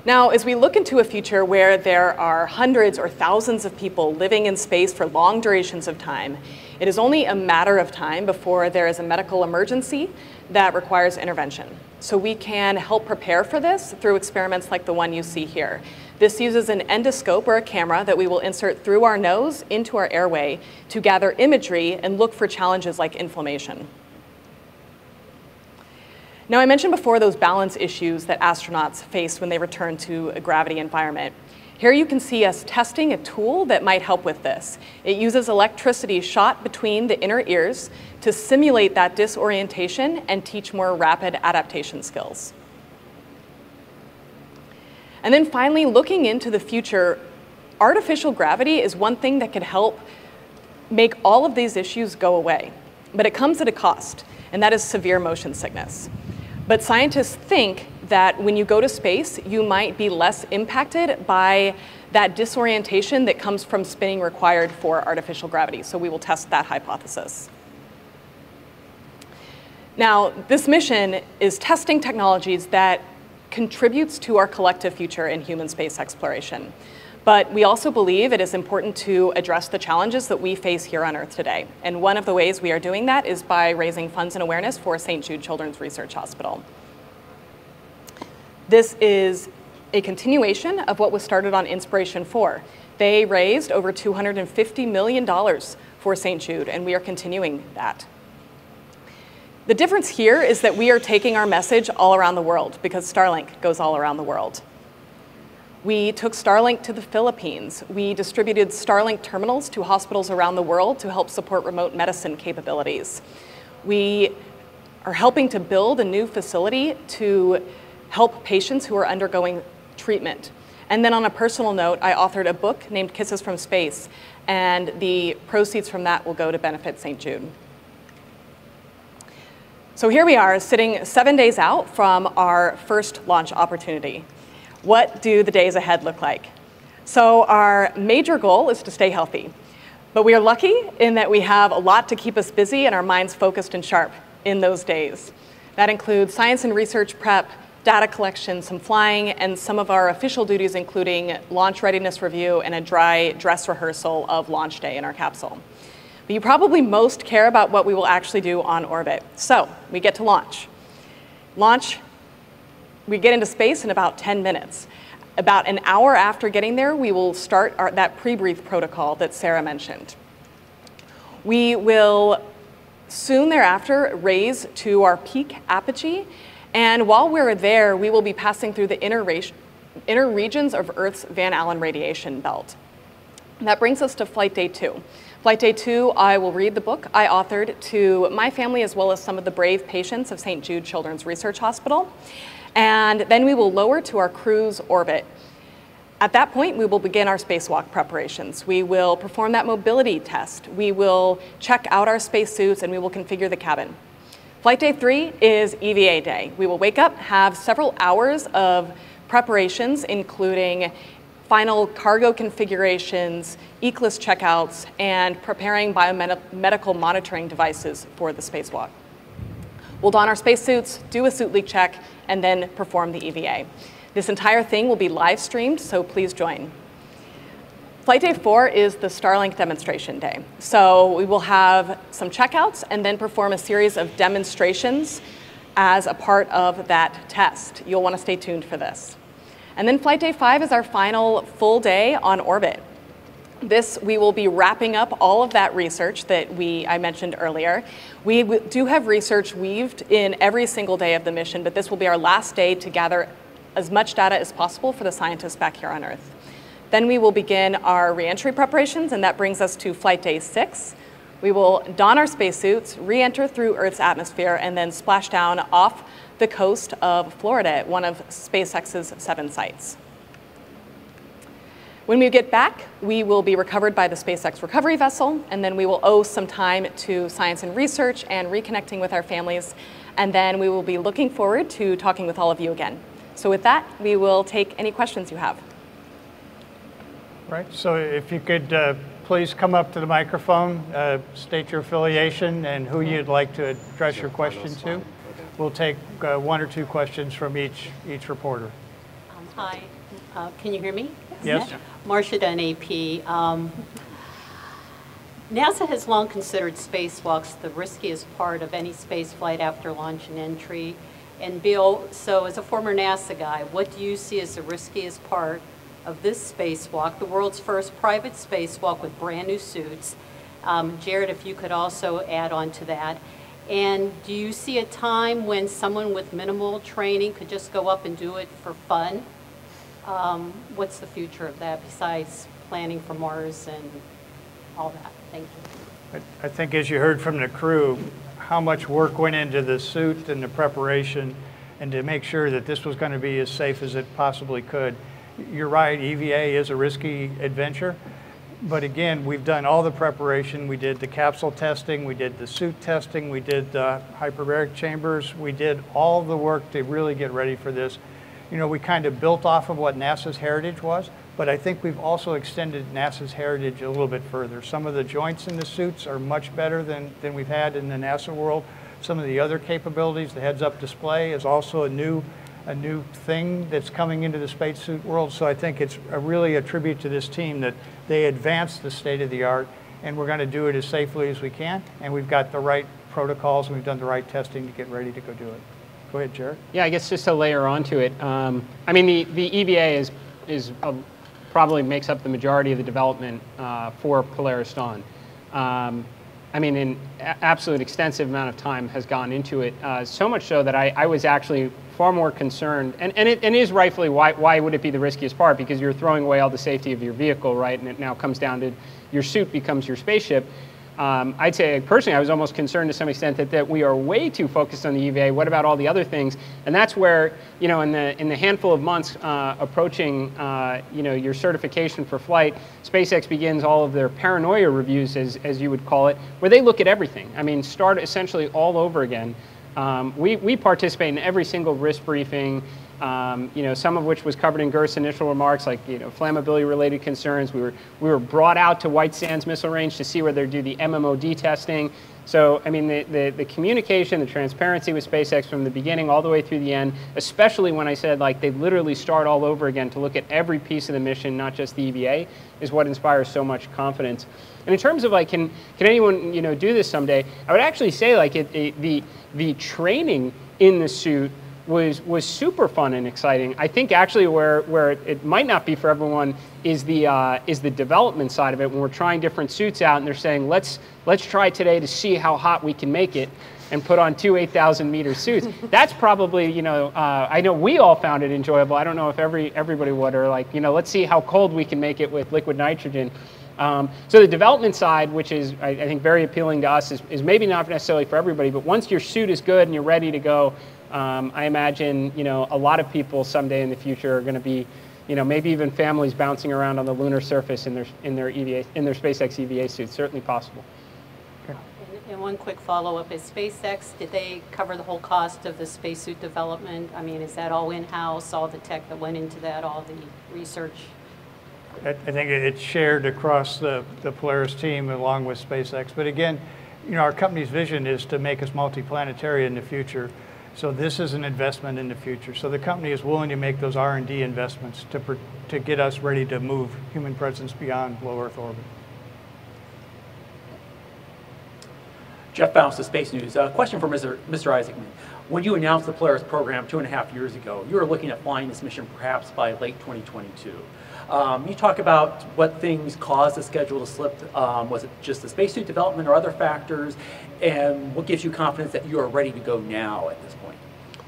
Now, as we look into a future where there are hundreds or thousands of people living in space for long durations of time, it is only a matter of time before there is a medical emergency that requires intervention. So we can help prepare for this through experiments like the one you see here. This uses an endoscope or a camera that we will insert through our nose into our airway to gather imagery and look for challenges like inflammation. Now, I mentioned before those balance issues that astronauts face when they return to a gravity environment. Here you can see us testing a tool that might help with this. It uses electricity shot between the inner ears to simulate that disorientation and teach more rapid adaptation skills. And then finally, looking into the future, artificial gravity is one thing that could help make all of these issues go away. But it comes at a cost, and that is severe motion sickness. But scientists think that when you go to space, you might be less impacted by that disorientation that comes from spinning required for artificial gravity. So we will test that hypothesis. Now, this mission is testing technologies that contributes to our collective future in human space exploration. But we also believe it is important to address the challenges that we face here on Earth today. And one of the ways we are doing that is by raising funds and awareness for St. Jude Children's Research Hospital. This is a continuation of what was started on Inspiration 4. They raised over $250 million for St. Jude, and we are continuing that. The difference here is that we are taking our message all around the world, because Starlink goes all around the world. We took Starlink to the Philippines. We distributed Starlink terminals to hospitals around the world to help support remote medicine capabilities. We are helping to build a new facility to help patients who are undergoing treatment. And then on a personal note, I authored a book named Kisses from Space, and the proceeds from that will go to benefit St. Jude. So here we are, sitting 7 days out from our first launch opportunity. What do the days ahead look like? So our major goal is to stay healthy. But we are lucky in that we have a lot to keep us busy and our minds focused and sharp in those days. That includes science and research prep, data collection, some flying, and some of our official duties, including launch readiness review and a dry dress rehearsal of launch day in our capsule. But you probably most care about what we will actually do on orbit. So we get to launch. We get into space in about 10 minutes. About an hour after getting there, we will start that pre-brief protocol that Sarah mentioned. We will soon thereafter raise to our peak apogee, and while we're there, we will be passing through the inner regions of Earth's Van Allen radiation belt. And that brings us to flight day 2. Flight day 2, I will read the book I authored to my family as well as some of the brave patients of St. Jude Children's Research Hospital. And then we will lower to our cruise orbit. At that point, we will begin our spacewalk preparations. We will perform that mobility test. We will check out our spacesuits, and we will configure the cabin. Flight day 3 is EVA day. We will wake up, have several hours of preparations, including final cargo configurations, ECLIS checkouts, and preparing biomedical monitoring devices for the spacewalk. We'll don our spacesuits, do a suit leak check, and then perform the EVA. This entire thing will be live streamed, so please join. Flight day 4 is the Starlink demonstration day. So we will have some checkouts and then perform a series of demonstrations as a part of that test. You'll want to stay tuned for this. And then flight day 5 is our final full day on orbit. We will be wrapping up all of that research that I mentioned earlier. We do have research weaved in every single day of the mission, but this will be our last day to gather as much data as possible for the scientists back here on Earth. Then we will begin our re-entry preparations, and that brings us to flight day 6. We will don our spacesuits, re-enter through Earth's atmosphere, and then splash down off the coast of Florida at one of SpaceX's 7 sites. When we get back, we will be recovered by the SpaceX recovery vessel, and then we will owe some time to science and research and reconnecting with our families, and then we will be looking forward to talking with all of you again. So with that, we will take any questions you have. Right, so if you could please come up to the microphone, state your affiliation and who you'd like to address your question to. We'll take 1 or 2 questions from each reporter. Hi, can you hear me? Yes. Marcia Dunn, AP. NASA has long considered spacewalks the riskiest part of any space flight after launch and entry. And Bill, so as a former NASA guy, what do you see as the riskiest part of this spacewalk, the world's first private spacewalk with brand new suits? Jared, if you could also add on to that. And do you see a time when someone with minimal training could just go up and do it for fun? What's the future of that besides planning for Mars and all that? Thank you. I think as you heard from the crew, how much work went into the suit and the preparation and to make sure that this was going to be as safe as it possibly could. You're right, EVA is a risky adventure, but again, we've done all the preparation. We did the capsule testing, we did the suit testing, we did the hyperbaric chambers, we did all the work to really get ready for this. You know, we kind of built off of what NASA's heritage was, but I think we've also extended NASA's heritage a little bit further. Some of the joints in the suits are much better than we've had in the NASA world. Some of the other capabilities, the heads-up display is also a new thing that's coming into the spacesuit world. So I think it's really a tribute to this team that they advanced the state of the art, and we're going to do it as safely as we can. And we've got the right protocols and we've done the right testing to get ready to go do it. Go ahead, Jared. Yeah, I guess just to layer onto it. I mean, the EVA probably makes up the majority of the development for Polaris Dawn. I mean, an absolute extensive amount of time has gone into it, so much so that I was actually far more concerned, and it is rightfully, why would it be the riskiest part? Because you're throwing away all the safety of your vehicle, right? And it now comes down to your suit becomes your spaceship. I'd say personally, I was almost concerned to some extent that we are way too focused on the EVA. What about all the other things? And that's where, you know, in the handful of months approaching, you know, your certification for flight, SpaceX begins all of their paranoia reviews, as you would call it, where they look at everything. I mean, start essentially all over again. We participate in every single risk briefing. You know, some of which was covered in Gerst's initial remarks, like, you know, flammability-related concerns. We were brought out to White Sands Missile Range to see where they do the MMOD testing. So, I mean, the communication, the transparency with SpaceX from the beginning all the way through the end, especially when I said, like, they literally start all over again to look at every piece of the mission, not just the EVA, is what inspires so much confidence. And in terms of, like, can anyone, you know, do this someday, I would actually say, like, the training in the suit was super fun and exciting. I think actually where it might not be for everyone is the development side of it, when we're trying different suits out and they're saying, let's try today to see how hot we can make it. and put on two 8,000-meter suits. That's probably, you know, I know we all found it enjoyable. I don't know if everybody would, or like, you know, let's see how cold we can make it with liquid nitrogen. So the development side, which is, I think, very appealing to us, is maybe not necessarily for everybody, but once your suit is good and you're ready to go, I imagine, you know, a lot of people someday in the future are going to be, you know, maybe even families bouncing around on the lunar surface in their SpaceX EVA suits. Certainly possible. Okay. And one quick follow-up is SpaceX. Did they cover the whole cost of the spacesuit development? I mean, is that all in-house, all the tech that went into that, all the research? I think it's shared across the Polaris team along with SpaceX. But again, you know, our company's vision is to make us multiplanetary in the future. So this is an investment in the future. So the company is willing to make those R&D investments to get us ready to move human presence beyond low Earth orbit. Jeff Bounce of Space News. A question for Mr. Isaacman. When you announced the Polaris program 2.5 years ago, you were looking at flying this mission perhaps by late 2022. You talk about what things caused the schedule to slip. Was it just the spacesuit development or other factors? And what gives you confidence that you are ready to go now at this point?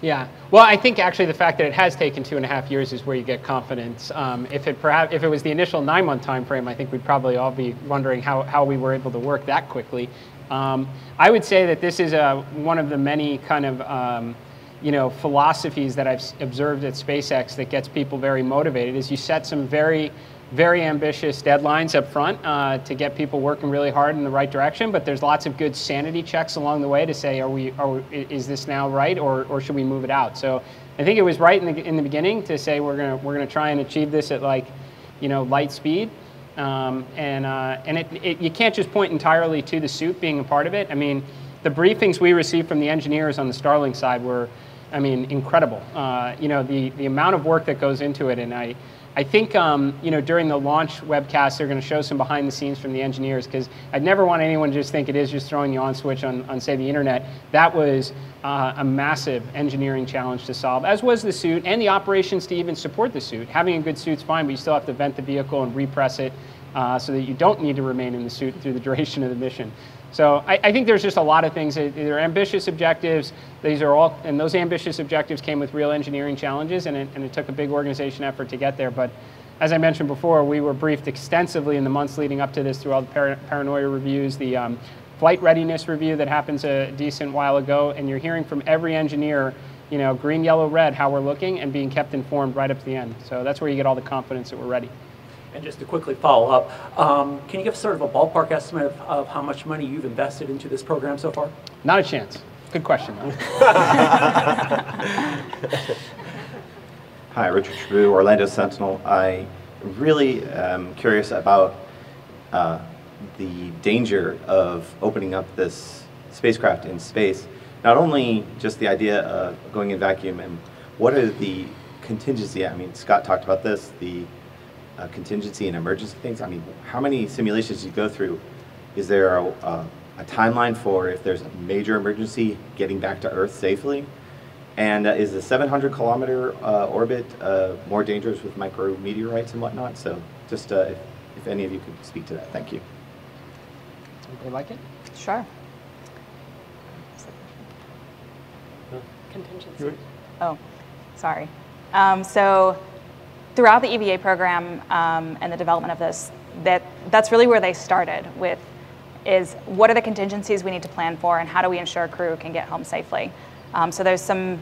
Yeah, well, I think actually the fact that it has taken 2.5 years is where you get confidence. If it was the initial 9-month time frame, I think we'd probably all be wondering how we were able to work that quickly. I would say that this is one of the many kind of you know, philosophies that I've observed at SpaceX that gets people very motivated. Is you set some very ambitious deadlines up front to get people working really hard in the right direction, but there's lots of good sanity checks along the way to say, is this now right, or should we move it out? So I think it was right in the beginning to say we're gonna try and achieve this at, like, you know, light speed. You can't just point entirely to the suit being a part of it. I mean, the briefings we received from the engineers on the Starlink side were, I mean, incredible. You know, the amount of work that goes into it, and I think, you know, during the launch webcast, they're going to show some behind the scenes from the engineers, because I'd never want anyone to just think it is just throwing the on switch on say, the internet. That was a massive engineering challenge to solve, as was the suit and the operations to even support the suit. Having a good suit's fine, but you still have to vent the vehicle and repress it so that you don't need to remain in the suit through the duration of the mission. So I think there's just a lot of things. They're ambitious objectives. These are all, and those ambitious objectives came with real engineering challenges, and it took a big organization effort to get there. But as I mentioned before, we were briefed extensively in the months leading up to this through all the paranoia reviews, the flight readiness review that happens a decent while ago, and you're hearing from every engineer, you know, green, yellow, red, how we're looking, and being kept informed right up to the end. So that's where you get all the confidence that we're ready. And just to quickly follow up, can you give sort of a ballpark estimate of how much money you've invested into this program so far? Not a chance. Good question. Hi, Richard Tribou, Orlando Sentinel. I really am curious about the danger of opening up this spacecraft in space. Not only just the idea of going in vacuum, and what are the contingency, I mean, Scott talked about this, the contingency and emergency things. I mean, how many simulations do you go through? Is there a timeline for if there's a major emergency getting back to Earth safely? And is the 700-kilometer orbit more dangerous with micrometeorites and whatnot? So just if any of you could speak to that. Thank you. Anybody like it? Sure. Contingency. Oh, sorry. So throughout the EVA program and the development of this, that's really where they started with, is what are the contingencies we need to plan for, and how do we ensure crew can get home safely? So there's some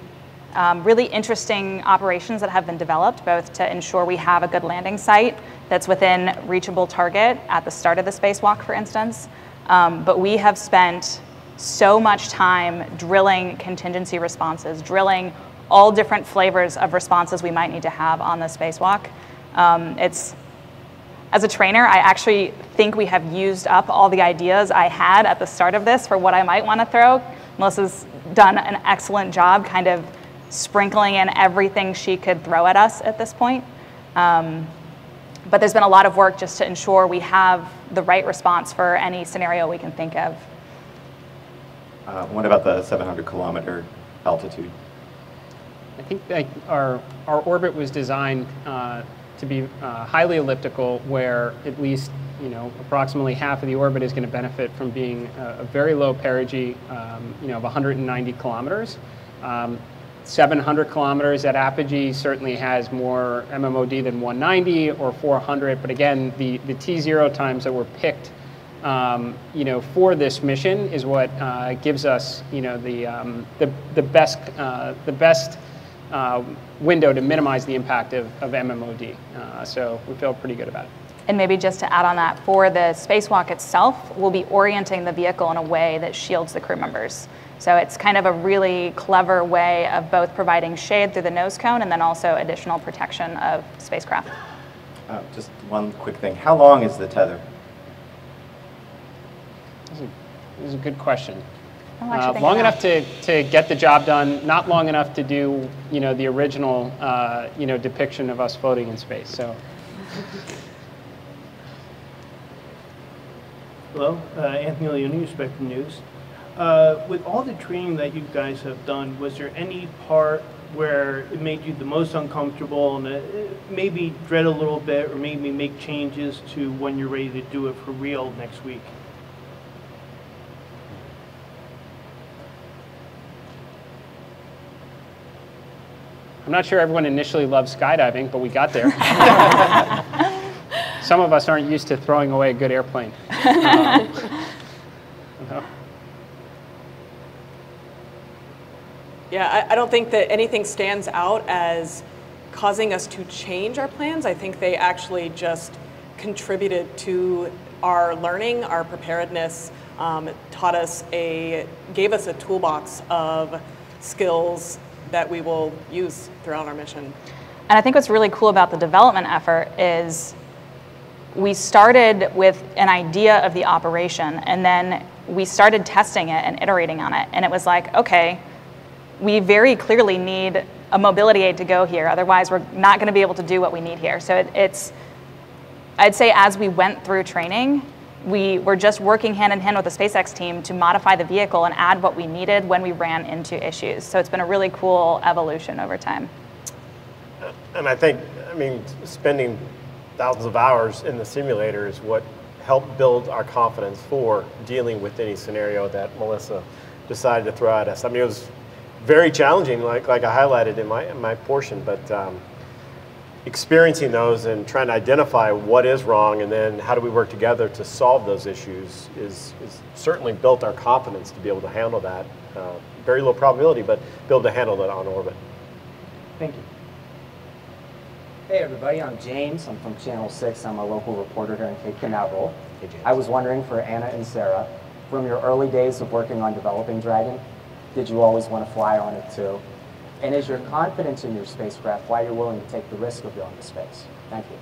really interesting operations that have been developed, both to ensure we have a good landing site that's within reachable target at the start of the spacewalk, for instance. But we have spent so much time drilling contingency responses, drilling all different flavors of responses we might need to have on the spacewalk. As a trainer, I actually think we have used up all the ideas I had at the start of this for what I might want to throw. Melissa's done an excellent job kind of sprinkling in everything she could throw at us at this point. But there's been a lot of work just to ensure we have the right response for any scenario we can think of. What about the 700-kilometer altitude? I think our orbit was designed to be highly elliptical, where at least approximately half of the orbit is going to benefit from being a very low perigee, of 190 kilometers. 700 kilometers at apogee certainly has more MMOD than 190 or 400, but again, the T0 times that were picked, for this mission is what gives us, the best window to minimize the impact of MMOD. So we feel pretty good about it. And maybe just to add on that, for the spacewalk itself, we'll be orienting the vehicle in a way that shields the crew members. So it's kind of a really clever way of both providing shade through the nose cone and then also additional protection of spacecraft. Just one quick thing. How long is the tether? This is a good question. Long enough to get the job done, not long enough to do, the original, depiction of us floating in space. So. Hello, Anthony Leone, Spectrum News. With all the training that you guys have done, was there any part where it made you the most uncomfortable and maybe dread a little bit or maybe make changes to when you're ready to do it for real next week? I'm not sure everyone initially loved skydiving, but we got there. Some of us aren't used to throwing away a good airplane. Yeah, I don't think that anything stands out as causing us to change our plans. I think they actually just contributed to our learning, our preparedness, gave us a toolbox of skills that we will use throughout our mission. And I think what's really cool about the development effort is we started with an idea of the operation, and then we started testing it and iterating on it. And it was like, okay, we very clearly need a mobility aid to go here. Otherwise, we're not going to be able to do what we need here. So I'd say as we went through training, we were just working hand in hand with the SpaceX team to modify the vehicle and add what we needed when we ran into issues. So it's been a really cool evolution over time. And I think, spending thousands of hours in the simulator is what helped build our confidence for dealing with any scenario that Melissa decided to throw at us. It was very challenging, like I highlighted in my portion, but experiencing those and trying to identify what is wrong and then how do we work together to solve those issues is certainly built our confidence to be able to handle that. Very low probability, but be able to handle that on orbit. Thank you. Hey everybody, I'm James. I'm from Channel 6. I'm a local reporter here in Cape Canaveral. Hey, James. I was wondering for Anna and Sarah, from your early days of working on developing Dragon, did you always want to fly on it too? And is your confidence in your spacecraft why you're willing to take the risk of going to space? Thank you.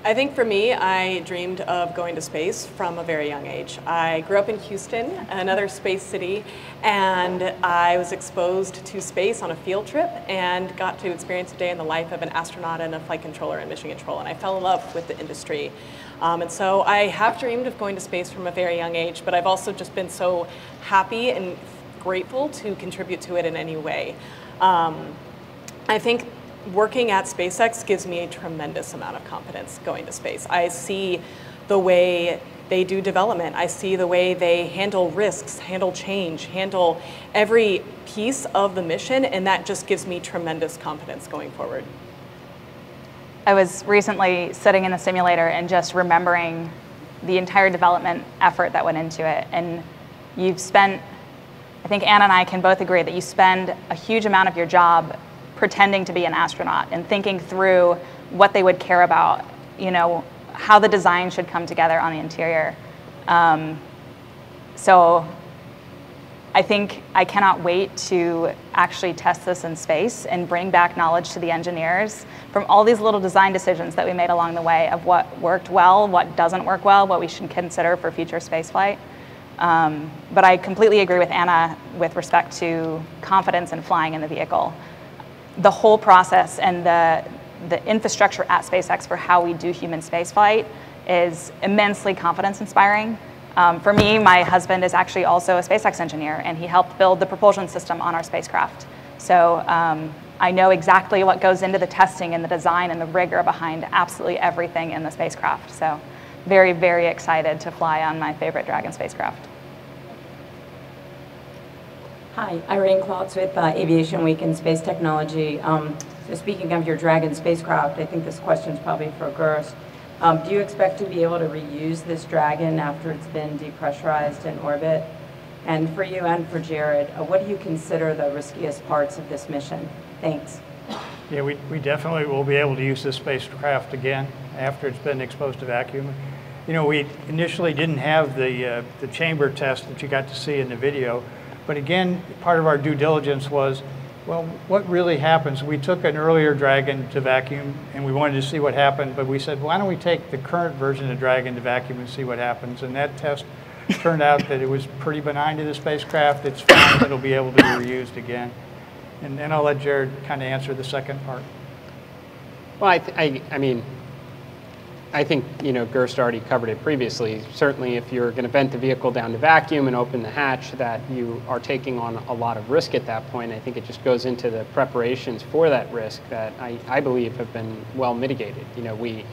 I think for me, I dreamed of going to space from a very young age. I grew up in Houston, another space city, and I was exposed to space on a field trip and got to experience a day in the life of an astronaut and a flight controller and mission control, and I fell in love with the industry. And so I have dreamed of going to space from a very young age, but I've also just been so happy and grateful to contribute to it in any way. I think working at SpaceX gives me a tremendous amount of confidence going to space. I see the way they do development. I see the way they handle risks, handle change, handle every piece of the mission, and that just gives me tremendous confidence going forward. I was recently sitting in the simulator and just remembering the entire development effort that went into it. And you've spent, I think Anna and I can both agree that you spend a huge amount of your job pretending to be an astronaut and thinking through what they would care about, how the design should come together on the interior. So I think I cannot wait to actually test this in space and bring back knowledge to the engineers from all these little design decisions that we made along the way of what worked well, what doesn't work well, what we should consider for future spaceflight. But I completely agree with Anna with respect to confidence in flying in the vehicle. The whole process and the infrastructure at SpaceX for how we do human spaceflight is immensely confidence inspiring. For me, my husband is actually also a SpaceX engineer, and he helped build the propulsion system on our spacecraft. So I know exactly what goes into the testing and the design and the rigor behind absolutely everything in the spacecraft. So very, very excited to fly on my favorite Dragon spacecraft. Hi, Irene Klotz with Aviation Week and Space Technology. So speaking of your Dragon spacecraft, I think this question is probably for Gerst. Do you expect to be able to reuse this Dragon after it's been depressurized in orbit? And for you and for Jared, what do you consider the riskiest parts of this mission? Thanks. Yeah, we definitely will be able to use this spacecraft again after it's been exposed to vacuum. You know, we initially didn't have the chamber test that you got to see in the video. But again, part of our due diligence was, well, what really happens? We took an earlier Dragon to vacuum, and we wanted to see what happened, but we said, why don't we take the current version of Dragon to vacuum and see what happens? And that test turned out that it was pretty benign to the spacecraft. It's fine, it'll be able to be reused again. And then I'll let Jared kind of answer the second part. Well, I mean, I think, you know, Gerst already covered it previously. Certainly, if you're going to vent the vehicle down to vacuum and open the hatch, that you are taking on a lot of risk at that point. I think it just goes into the preparations for that risk that I believe have been well mitigated. You know, we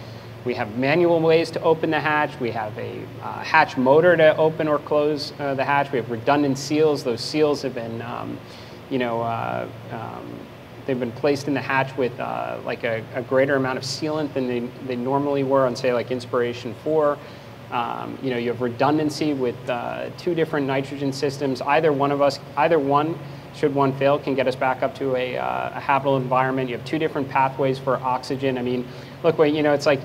have manual ways to open the hatch. We have a hatch motor to open or close the hatch. We have redundant seals. Those seals have been, they've been placed in the hatch with like a greater amount of sealant than they normally were on, say, like Inspiration 4. You know, you have redundancy with 2 different nitrogen systems. Either one, should one fail, can get us back up to a habitable environment. You have 2 different pathways for oxygen. I mean, look, you know, it's like,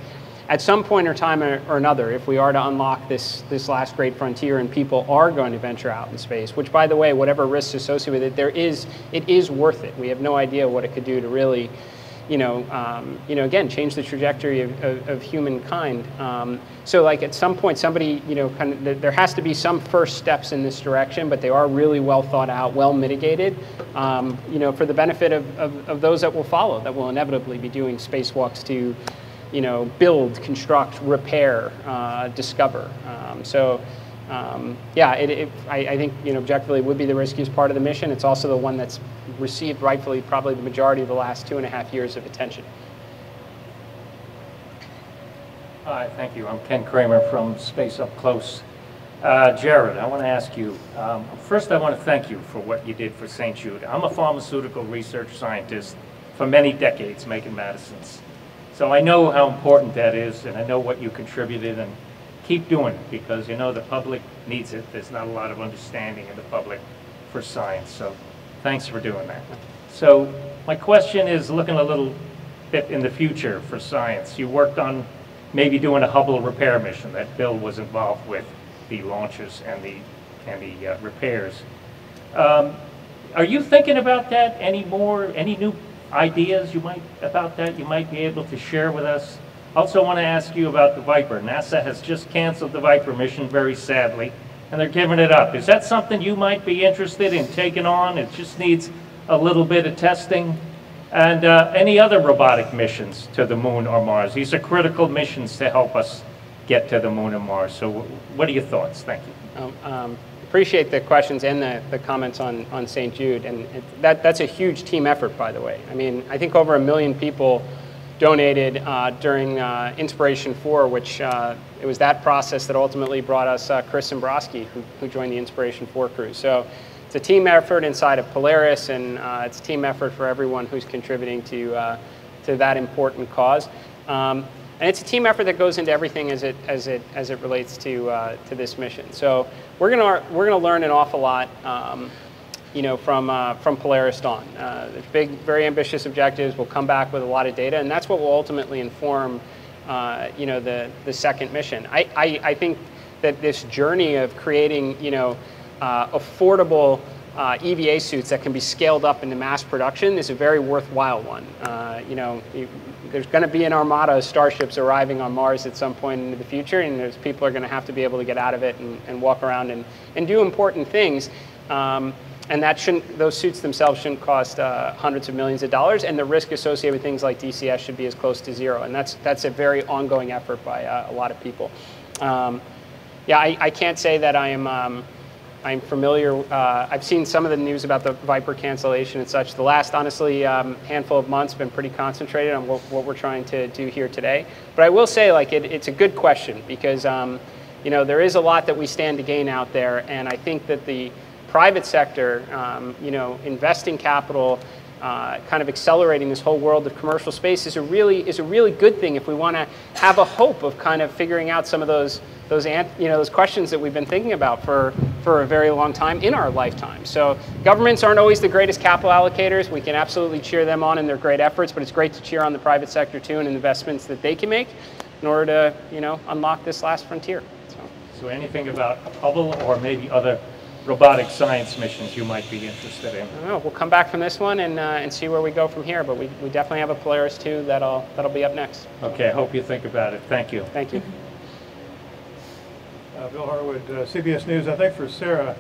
at some point or time or another, if we are to unlock this last great frontier and people are going to venture out in space, which, by the way, whatever risks associated with it, it is worth it. We have no idea what it could do to really, again, change the trajectory of humankind. So, like, at some point, somebody, you know, there has to be some first steps in this direction, but they are really well thought out, well mitigated, you know, for the benefit of those that will follow, that will inevitably be doing spacewalks to, you know, build, construct, repair, discover. Yeah, I think, you know, objectively would be the riskiest part of the mission. It's also the one that's received rightfully probably the majority of the last 2.5 years of attention. Hi, thank you. I'm Ken Kramer from Space Up Close. Jared, I want to ask you, first I want to thank you for what you did for St. Jude. I'm a pharmaceutical research scientist for many decades making medicines. So I know how important that is, and I know what you contributed, and keep doing it, because you know the public needs it. There's not a lot of understanding in the public for science, so thanks for doing that. So my question is looking a little bit in the future for science. You worked on maybe doing a Hubble repair mission that Bill was involved with, the launches and the repairs. Are you thinking about that anymore? Any new ideas you might be able to share with us? Also want to ask you about the Viper. NASA has just canceled the Viper mission, very sadly, and they're giving it up. Is that something you might be interested in taking on? It just needs a little bit of testing. And any other robotic missions to the moon or Mars? These are critical missions to help us get to the moon and Mars. So what are your thoughts? Thank you. Appreciate the questions and the comments on St. Jude, and that's a huge team effort, by the way. I mean, I think over 1 million people donated during Inspiration 4, which it was that process that ultimately brought us Chris Zimbrowski, who joined the Inspiration 4 crew. So it's a team effort inside of Polaris, and it's a team effort for everyone who's contributing to that important cause. And it's a team effort that goes into everything as it relates to this mission. So we're gonna learn an awful lot, you know, from Polaris Dawn. There's big, very ambitious objectives. We'll come back with a lot of data, and that's what will ultimately inform, you know, the second mission. I think that this journey of creating, you know, affordable EVA suits that can be scaled up into mass production is a very worthwhile one. You know, there's going to be an armada of starships arriving on Mars at some point into the future, and there's people are going to have to be able to get out of it and walk around and do important things. And those suits themselves shouldn't cost hundreds of millions of dollars, and the risk associated with things like DCS should be as close to zero. And that's a very ongoing effort by a lot of people. Yeah, I can't say that I am I'm familiar. I've seen some of the news about the Viper cancellation and such. The last, honestly, handful of months been pretty concentrated on what we're trying to do here today. But I will say, like, it's a good question because you know, there is a lot that we stand to gain out there, and I think that the private sector, you know, investing capital, kind of accelerating this whole world of commercial space is a really good thing if we want to have a hope of kind of figuring out some of those questions that we've been thinking about for a very long time in our lifetime. So governments aren't always the greatest capital allocators. We can absolutely cheer them on in their great efforts, but it's great to cheer on the private sector too and investments that they can make in order to, you know, unlock this last frontier. So anything about Hubble or maybe other robotic science missions you might be interested in? I don't know. We'll come back from this one and see where we go from here. But we definitely have a Polaris 2 that'll be up next. Okay, I hope you think about it. Thank you. Thank you. Bill Harwood, CBS News. I think for Sarah,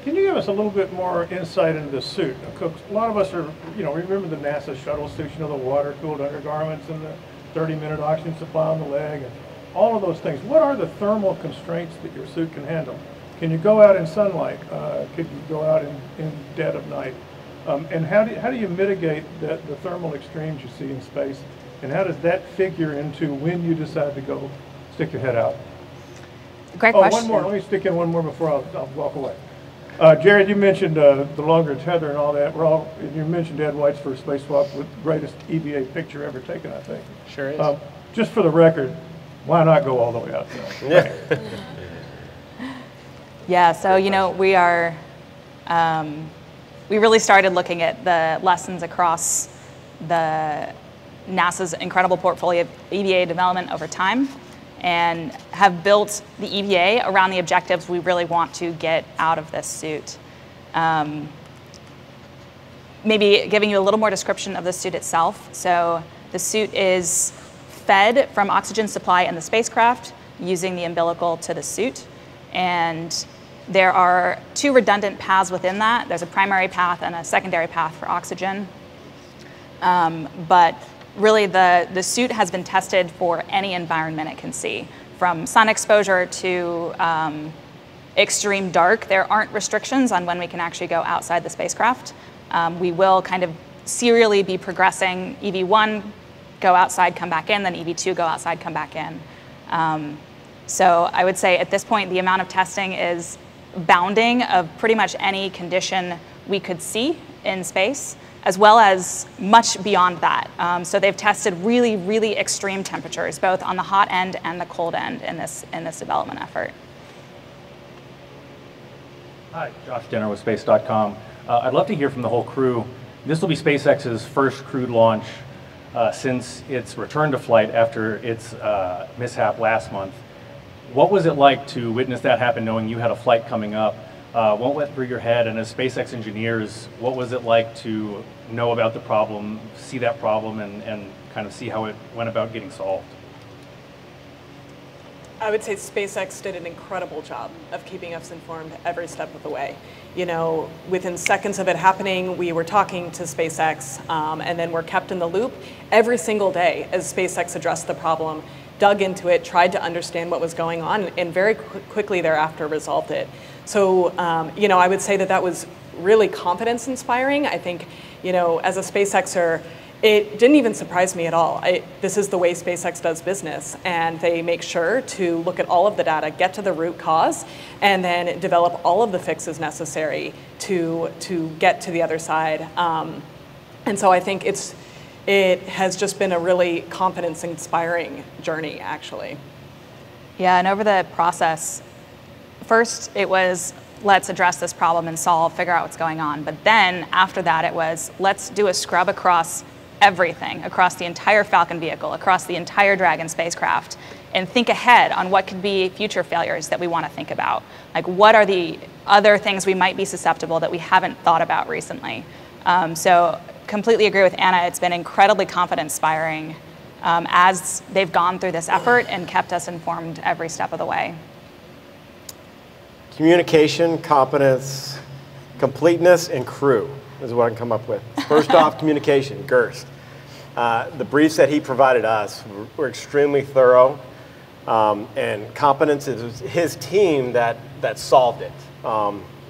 can you give us a little bit more insight into the suit? A lot of us are, you know, remember the NASA shuttle suits, you know, the water-cooled undergarments and the 30-minute oxygen supply on the leg, and all of those things. What are the thermal constraints that your suit can handle? Can you go out in sunlight? Could you go out in dead of night? And how do you mitigate the thermal extremes you see in space? And how does that figure into when you decide to go stick your head out? Great question. One more. Let me stick in one more before I'll walk away. Jared, you mentioned the longer tether and all that. You mentioned Ed White's first spacewalk, with greatest EVA picture ever taken, I think. Sure is. Just for the record, why not go all the way out there? Yeah. Yeah, so, you know, we really started looking at the lessons across NASA's incredible portfolio of EVA development over time and have built the EVA around the objectives we really want to get out of this suit. Maybe giving you a little more description of the suit itself. So the suit is fed from oxygen supply in the spacecraft using the umbilical to the suit. And there are two redundant paths within that. There's a primary path and a secondary path for oxygen. But really the suit has been tested for any environment it can see, from sun exposure to extreme dark. There aren't restrictions on when we can actually go outside the spacecraft. We will kind of serially be progressing. EV1, go outside, come back in, then EV2, go outside, come back in. So I would say at this point, the amount of testing is bounding of pretty much any condition we could see in space, as well as much beyond that. So they've tested really, really extreme temperatures, both on the hot end and the cold end in this development effort. Hi, Josh Denner with Space.com. I'd love to hear from the whole crew. This will be SpaceX's first crewed launch since its return to flight after its mishap last month. What was it like to witness that happen, knowing you had a flight coming up? What went through your head? And as SpaceX engineers, what was it like to know about the problem, see that problem, and kind of see how it went about getting solved? I would say SpaceX did an incredible job of keeping us informed every step of the way. You know, within seconds of it happening, we were talking to SpaceX, and then we're kept in the loop every single day as SpaceX addressed the problem, dug into it, tried to understand what was going on, and very quickly thereafter resolved it. So, you know, I would say that was really confidence inspiring. I think, you know, as a SpaceXer, it didn't even surprise me at all. This is the way SpaceX does business, and they make sure to look at all of the data, get to the root cause, and then develop all of the fixes necessary to get to the other side. And so I think it has just been a really confidence-inspiring journey, actually. Yeah, and over the process, first it was, let's address this problem and figure out what's going on. But then after that, it was, let's do a scrub across everything, across the entire Falcon vehicle, across the entire Dragon spacecraft, and think ahead on what could be future failures that we want to think about. Like, what are the other things we might be susceptible that we haven't thought about recently? So completely agree with Anna. It's been incredibly confidence-inspiring as they've gone through this effort and kept us informed every step of the way. Communication, competence, completeness, and crew is what I can come up with. First off, communication, Gerst. The briefs that he provided us were extremely thorough, and competence is his team that solved it.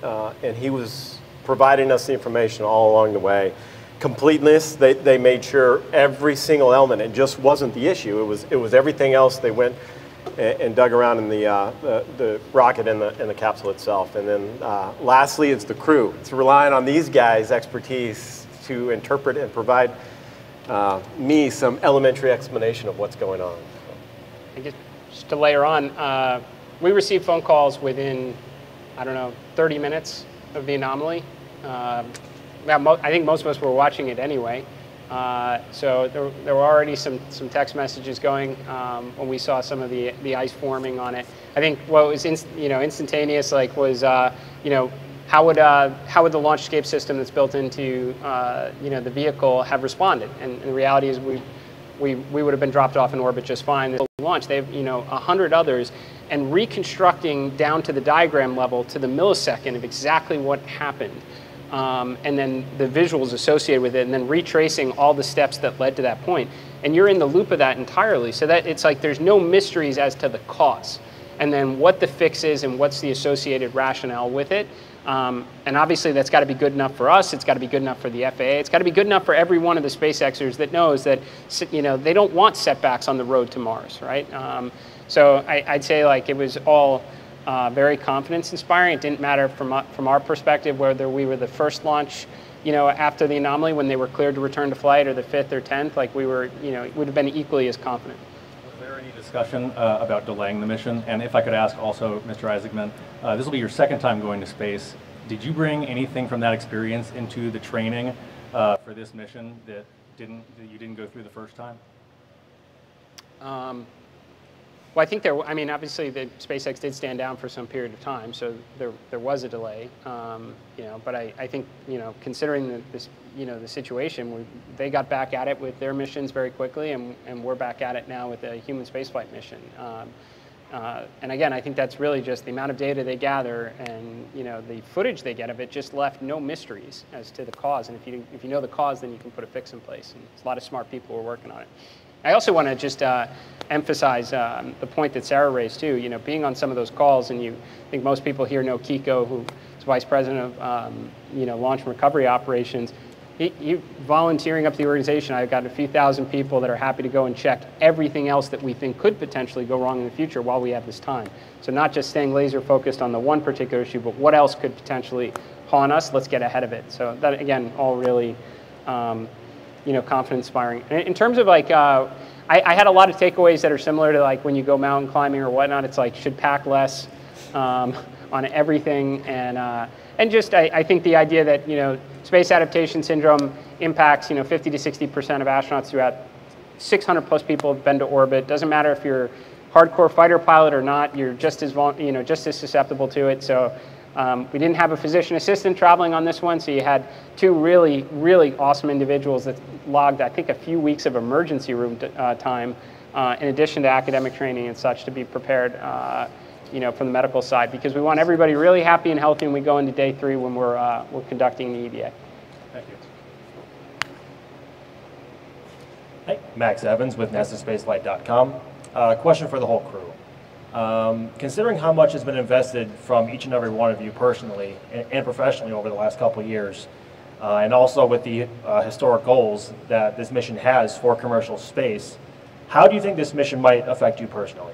and he was providing us the information all along the way. Completeness, they made sure every single element, it just wasn't the issue, it was everything else. They went and dug around in the rocket and the capsule itself. And then lastly, it's the crew. It's relying on these guys' expertise to interpret and provide me some elementary explanation of what's going on. I guess just to layer on, we received phone calls within, I don't know, 30 minutes of the anomaly. I think most of us were watching it anyway. So there were already some text messages going when we saw some of the ice forming on it. I think what was instantaneous was how would the launch escape system that's built into the vehicle have responded? And the reality is we would have been dropped off in orbit just fine. The launch, they have 100 others, and reconstructing down to the diagram level to the millisecond of exactly what happened. And then the visuals associated with it, and then retracing all the steps that led to that point. And you're in the loop of that entirely, so that it's like there's no mysteries as to the cause. And then what the fix is and what's the associated rationale with it. And obviously that's got to be good enough for us, it's got to be good enough for the FAA, it's got to be good enough for every one of the SpaceXers that knows that they don't want setbacks on the road to Mars, right? So I'd say it was all very confidence inspiring. It didn't matter from our perspective whether we were the first launch, after the anomaly when they were cleared to return to flight, or the 5th or 10th. We were, it would have been equally as confident. Was there any discussion about delaying the mission? And if I could ask also, Mr. Isaacman, this will be your second time going to space. Did you bring anything from that experience into the training for this mission that you didn't go through the first time? Well, I think obviously the SpaceX did stand down for some period of time, so there was a delay. But I think considering the situation, they got back at it with their missions very quickly, and we're back at it now with a human spaceflight mission. And again, I think that's really just the amount of data they gather, and the footage they get of it just left no mysteries as to the cause. And if you know the cause, then you can put a fix in place. And there's a lot of smart people who are working on it. I also want to just emphasize the point that Sarah raised too. Being on some of those calls, and I think most people here know Kiko, who's vice president of launch and recovery operations. He volunteering up the organization. I've got a few thousand people that are happy to go and check everything else that we think could potentially go wrong in the future while we have this time. So not just staying laser focused on the one particular issue, but what else could potentially haunt us. Let's get ahead of it. So that again, all really. Confidence inspiring. In terms of I had a lot of takeaways that are similar to when you go mountain climbing or whatnot. It's should pack less on everything, and just I think the idea that space adaptation syndrome impacts 50 to 60% of astronauts throughout. 600 plus people have been to orbit. Doesn't matter if you're hardcore fighter pilot or not. You're just as just as susceptible to it. So. We didn't have a physician assistant traveling on this one, so you had two really, really awesome individuals that logged, I think, a few weeks of emergency room time, in addition to academic training and such, to be prepared, from the medical side, because we want everybody really happy and healthy when we go into day 3 when we're conducting the EVA. Thank you. Hi, Max Evans with NASASpaceflight.com. Question for the whole crew. Considering how much has been invested from each and every one of you personally and professionally over the last couple of years, and also with the historic goals that this mission has for commercial space, how do you think this mission might affect you personally?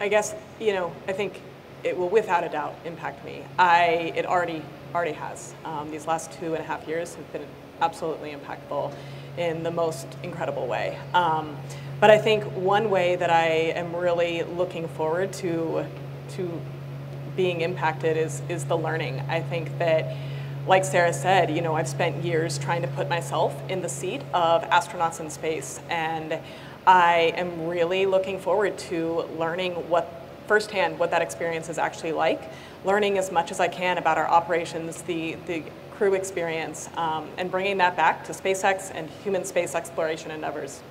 I guess, I think it will without a doubt impact me. It already has. These last 2.5 years have been absolutely impactful in the most incredible way. But I think one way that I am really looking forward to being impacted is the learning. I think that, like Sarah said, I've spent years trying to put myself in the seat of astronauts in space, and I am really looking forward to learning firsthand what that experience is actually like, learning as much as I can about our operations, the crew experience, and bringing that back to SpaceX and human space exploration endeavors.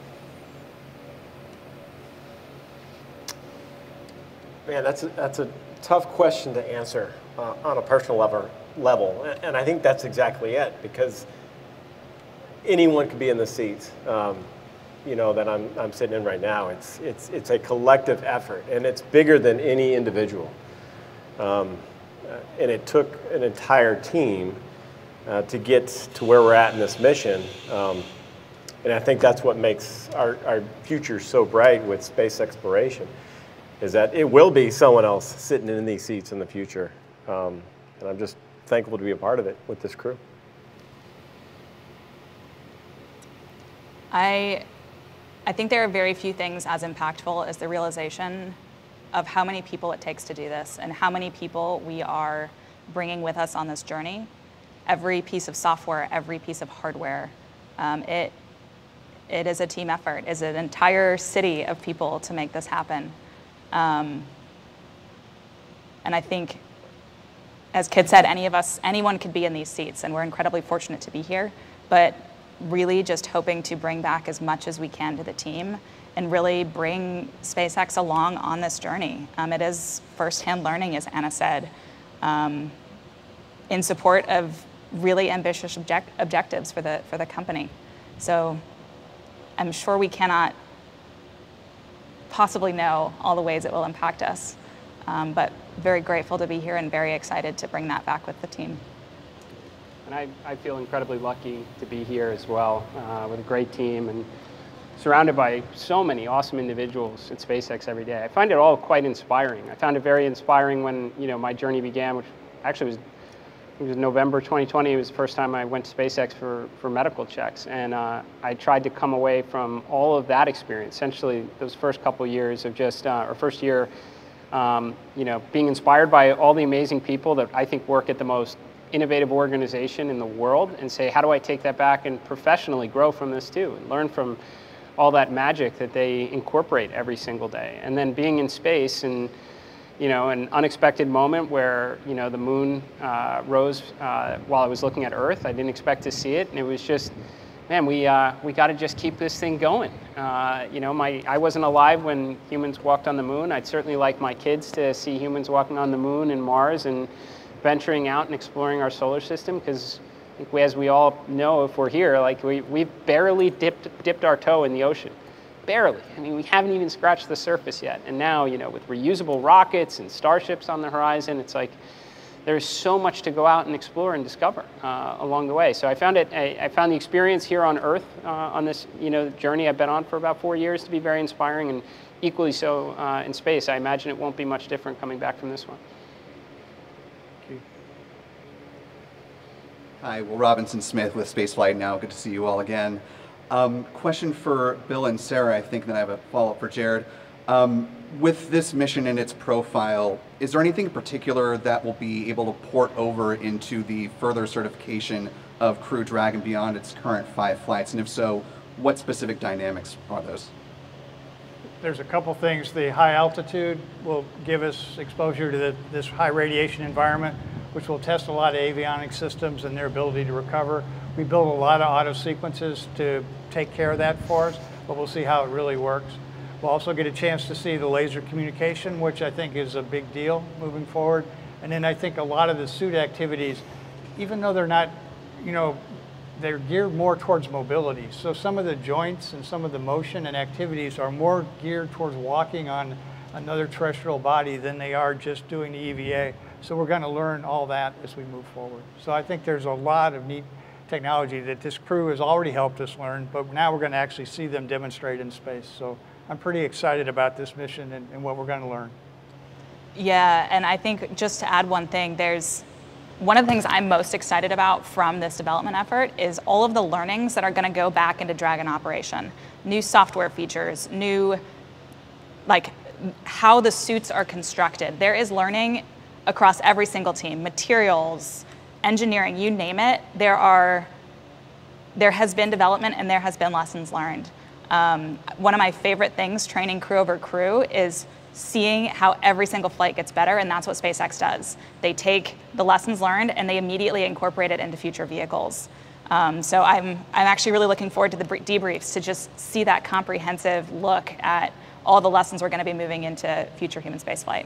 Man, that's a tough question to answer on a personal level, and I think that's exactly it, because anyone could be in the seats. that I'm sitting in right now. It's a collective effort, and it's bigger than any individual. And it took an entire team to get to where we're at in this mission. And I think that's what makes our future so bright with space exploration, is that it will be someone else sitting in these seats in the future. And I'm just thankful to be a part of it with this crew. I think there are very few things as impactful as the realization of how many people it takes to do this and how many people we are bringing with us on this journey. Every piece of software, every piece of hardware, it is a team effort. It's an entire city of people to make this happen. And I think, as Kid said, anyone could be in these seats, and we're incredibly fortunate to be here, but really just hoping to bring back as much as we can to the team and really bring SpaceX along on this journey. It is firsthand learning, as Anna said, in support of really ambitious objectives for the company. So I'm sure we cannot possibly know all the ways it will impact us, but very grateful to be here and very excited to bring that back with the team. And I feel incredibly lucky to be here as well, with a great team and surrounded by so many awesome individuals at SpaceX every day. I find it all quite inspiring. I found it very inspiring when my journey began, which actually it was November 2020. It was the first time I went to SpaceX for medical checks, and I tried to come away from all of that experience, essentially those first couple years of just, or first year, being inspired by all the amazing people that I think work at the most innovative organization in the world, and say, how do I take that back and professionally grow from this too, and learn from all that magic that they incorporate every single day. And then being in space and an unexpected moment where the moon rose while I was looking at Earth. I didn't expect to see it, and it was just, man, we got to just keep this thing going. I wasn't alive when humans walked on the moon. I'd certainly like my kids to see humans walking on the moon and Mars and venturing out and exploring our solar system, because I think as we all know, if we're here, we've barely dipped our toe in the ocean. Barely. I mean, we haven't even scratched the surface yet. And now, with reusable rockets and starships on the horizon, it's like there's so much to go out and explore and discover along the way. So I found the experience here on Earth on this journey I've been on for about 4 years to be very inspiring, and equally so in space. I imagine it won't be much different coming back from this one. Hi, Will Robinson Smith with Spaceflight Now. Good to see you all again. Question for Bill and Sarah, I think, then I have a follow-up for Jared. With this mission and its profile, is there anything in particular that will be able to port over into the further certification of Crew Dragon beyond its current 5 flights? And if so, what specific dynamics are those? There's a couple things. The high altitude will give us exposure to this high radiation environment, which will test a lot of avionics systems and their ability to recover. We build a lot of auto sequences to take care of that for us, but we'll see how it really works. We'll also get a chance to see the laser communication, which I think is a big deal moving forward. And then I think a lot of the suit activities, even though they're not, they're geared more towards mobility. So some of the joints and some of the motion and activities are more geared towards walking on another terrestrial body than they are just doing the EVA. So we're going to learn all that as we move forward. So I think there's a lot of neat technology that this crew has already helped us learn, but now we're going to actually see them demonstrate in space. So I'm pretty excited about this mission and what we're going to learn. Yeah, and I think just to add one thing, one of the things I'm most excited about from this development effort is all of the learnings that are going to go back into Dragon operation. New software features, new, how the suits are constructed. There is learning across every single team, materials, engineering, you name it. There has been development and there has been lessons learned. One of my favorite things, training crew over crew, is seeing how every single flight gets better, and that's what SpaceX does. They take the lessons learned and they immediately incorporate it into future vehicles. So I'm actually really looking forward to the debriefs to just see that comprehensive look at all the lessons we're going to be moving into future human spaceflight.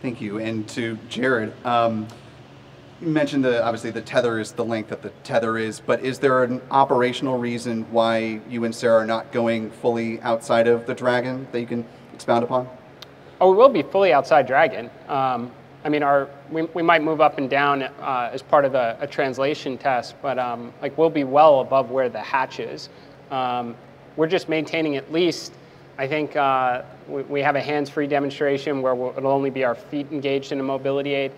Thank you. And to Jared, You mentioned obviously the tether is the length that the tether is, but is there an operational reason why you and Sarah are not going fully outside of the Dragon that you can expound upon? Oh, we will be fully outside Dragon. I mean, we might move up and down as part of a translation test, but like we'll be well above where the hatch is. We're just maintaining at least, I think we have a hands-free demonstration where it'll only be our feet engaged in a mobility aid.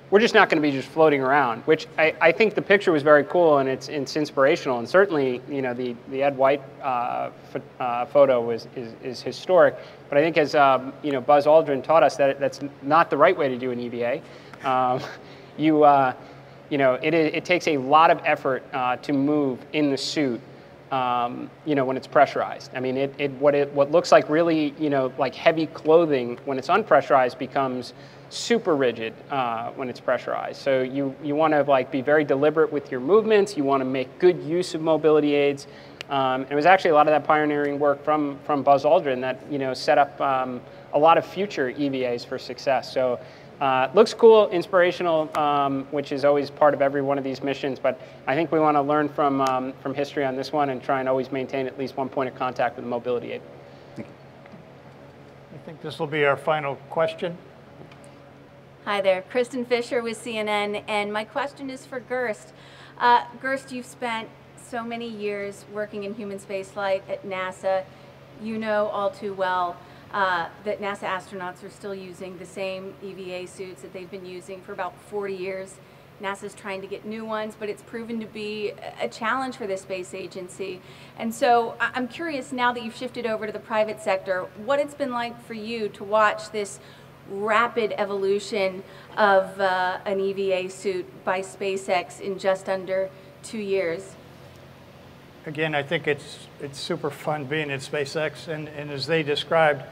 We're just not going to be just floating around, which I think the picture was very cool and it's inspirational. And certainly, you know, the Ed White photo is historic. But I think as you know, Buzz Aldrin taught us that that's not the right way to do an EVA. You know, it takes a lot of effort to move in the suit. You know, when it's pressurized. I mean, what looks like really, you know, like heavy clothing when it's unpressurized becomes super rigid when it's pressurized. So you want to like be very deliberate with your movements. You want to make good use of mobility aids. It was actually a lot of that pioneering work from Buzz Aldrin that, you know, set up a lot of future EVAs for success. So looks cool, inspirational, which is always part of every one of these missions. But I think we want to learn from history on this one and try and always maintain at least one point of contact with the mobility aid. I think this will be our final question. Hi there, Kristen Fisher with CNN, and my question is for Gerst. Gerst, you've spent so many years working in human spaceflight at NASA. You know all too well that NASA astronauts are still using the same EVA suits that they've been using for about 40 years. NASA's trying to get new ones, but it's proven to be a challenge for the space agency. And so I'm curious, now that you've shifted over to the private sector, what it's been like for you to watch this rapid evolution of an EVA suit by SpaceX in just under 2 years. Again, I think it's super fun being at SpaceX, and as they described,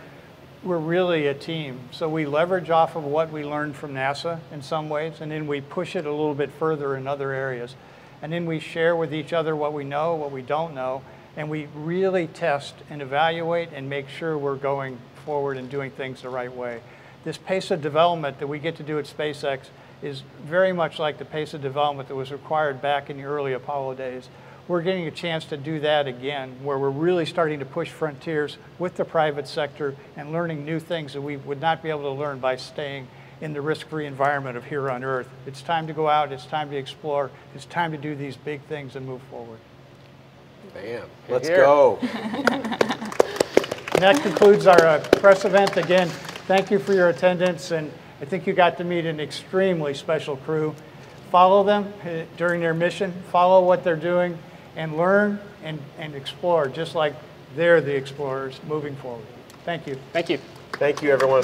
we're really a team. So we leverage off of what we learned from NASA in some ways, and then we push it a little bit further in other areas. And then we share with each other what we know, what we don't know, and we really test and evaluate and make sure we're going forward and doing things the right way. This pace of development that we get to do at SpaceX is very much like the pace of development that was required back in the early Apollo days. We're getting a chance to do that again, where we're really starting to push frontiers with the private sector and learning new things that we would not be able to learn by staying in the risk-free environment of here on Earth. It's time to go out, it's time to explore, it's time to do these big things and move forward. Bam, let's go. And that concludes our press event. Again, thank you for your attendance, and I think you got to meet an extremely special crew. Follow them during their mission, follow what they're doing, and learn and explore, just like they're the explorers moving forward. Thank you. Thank you. Thank you, everyone.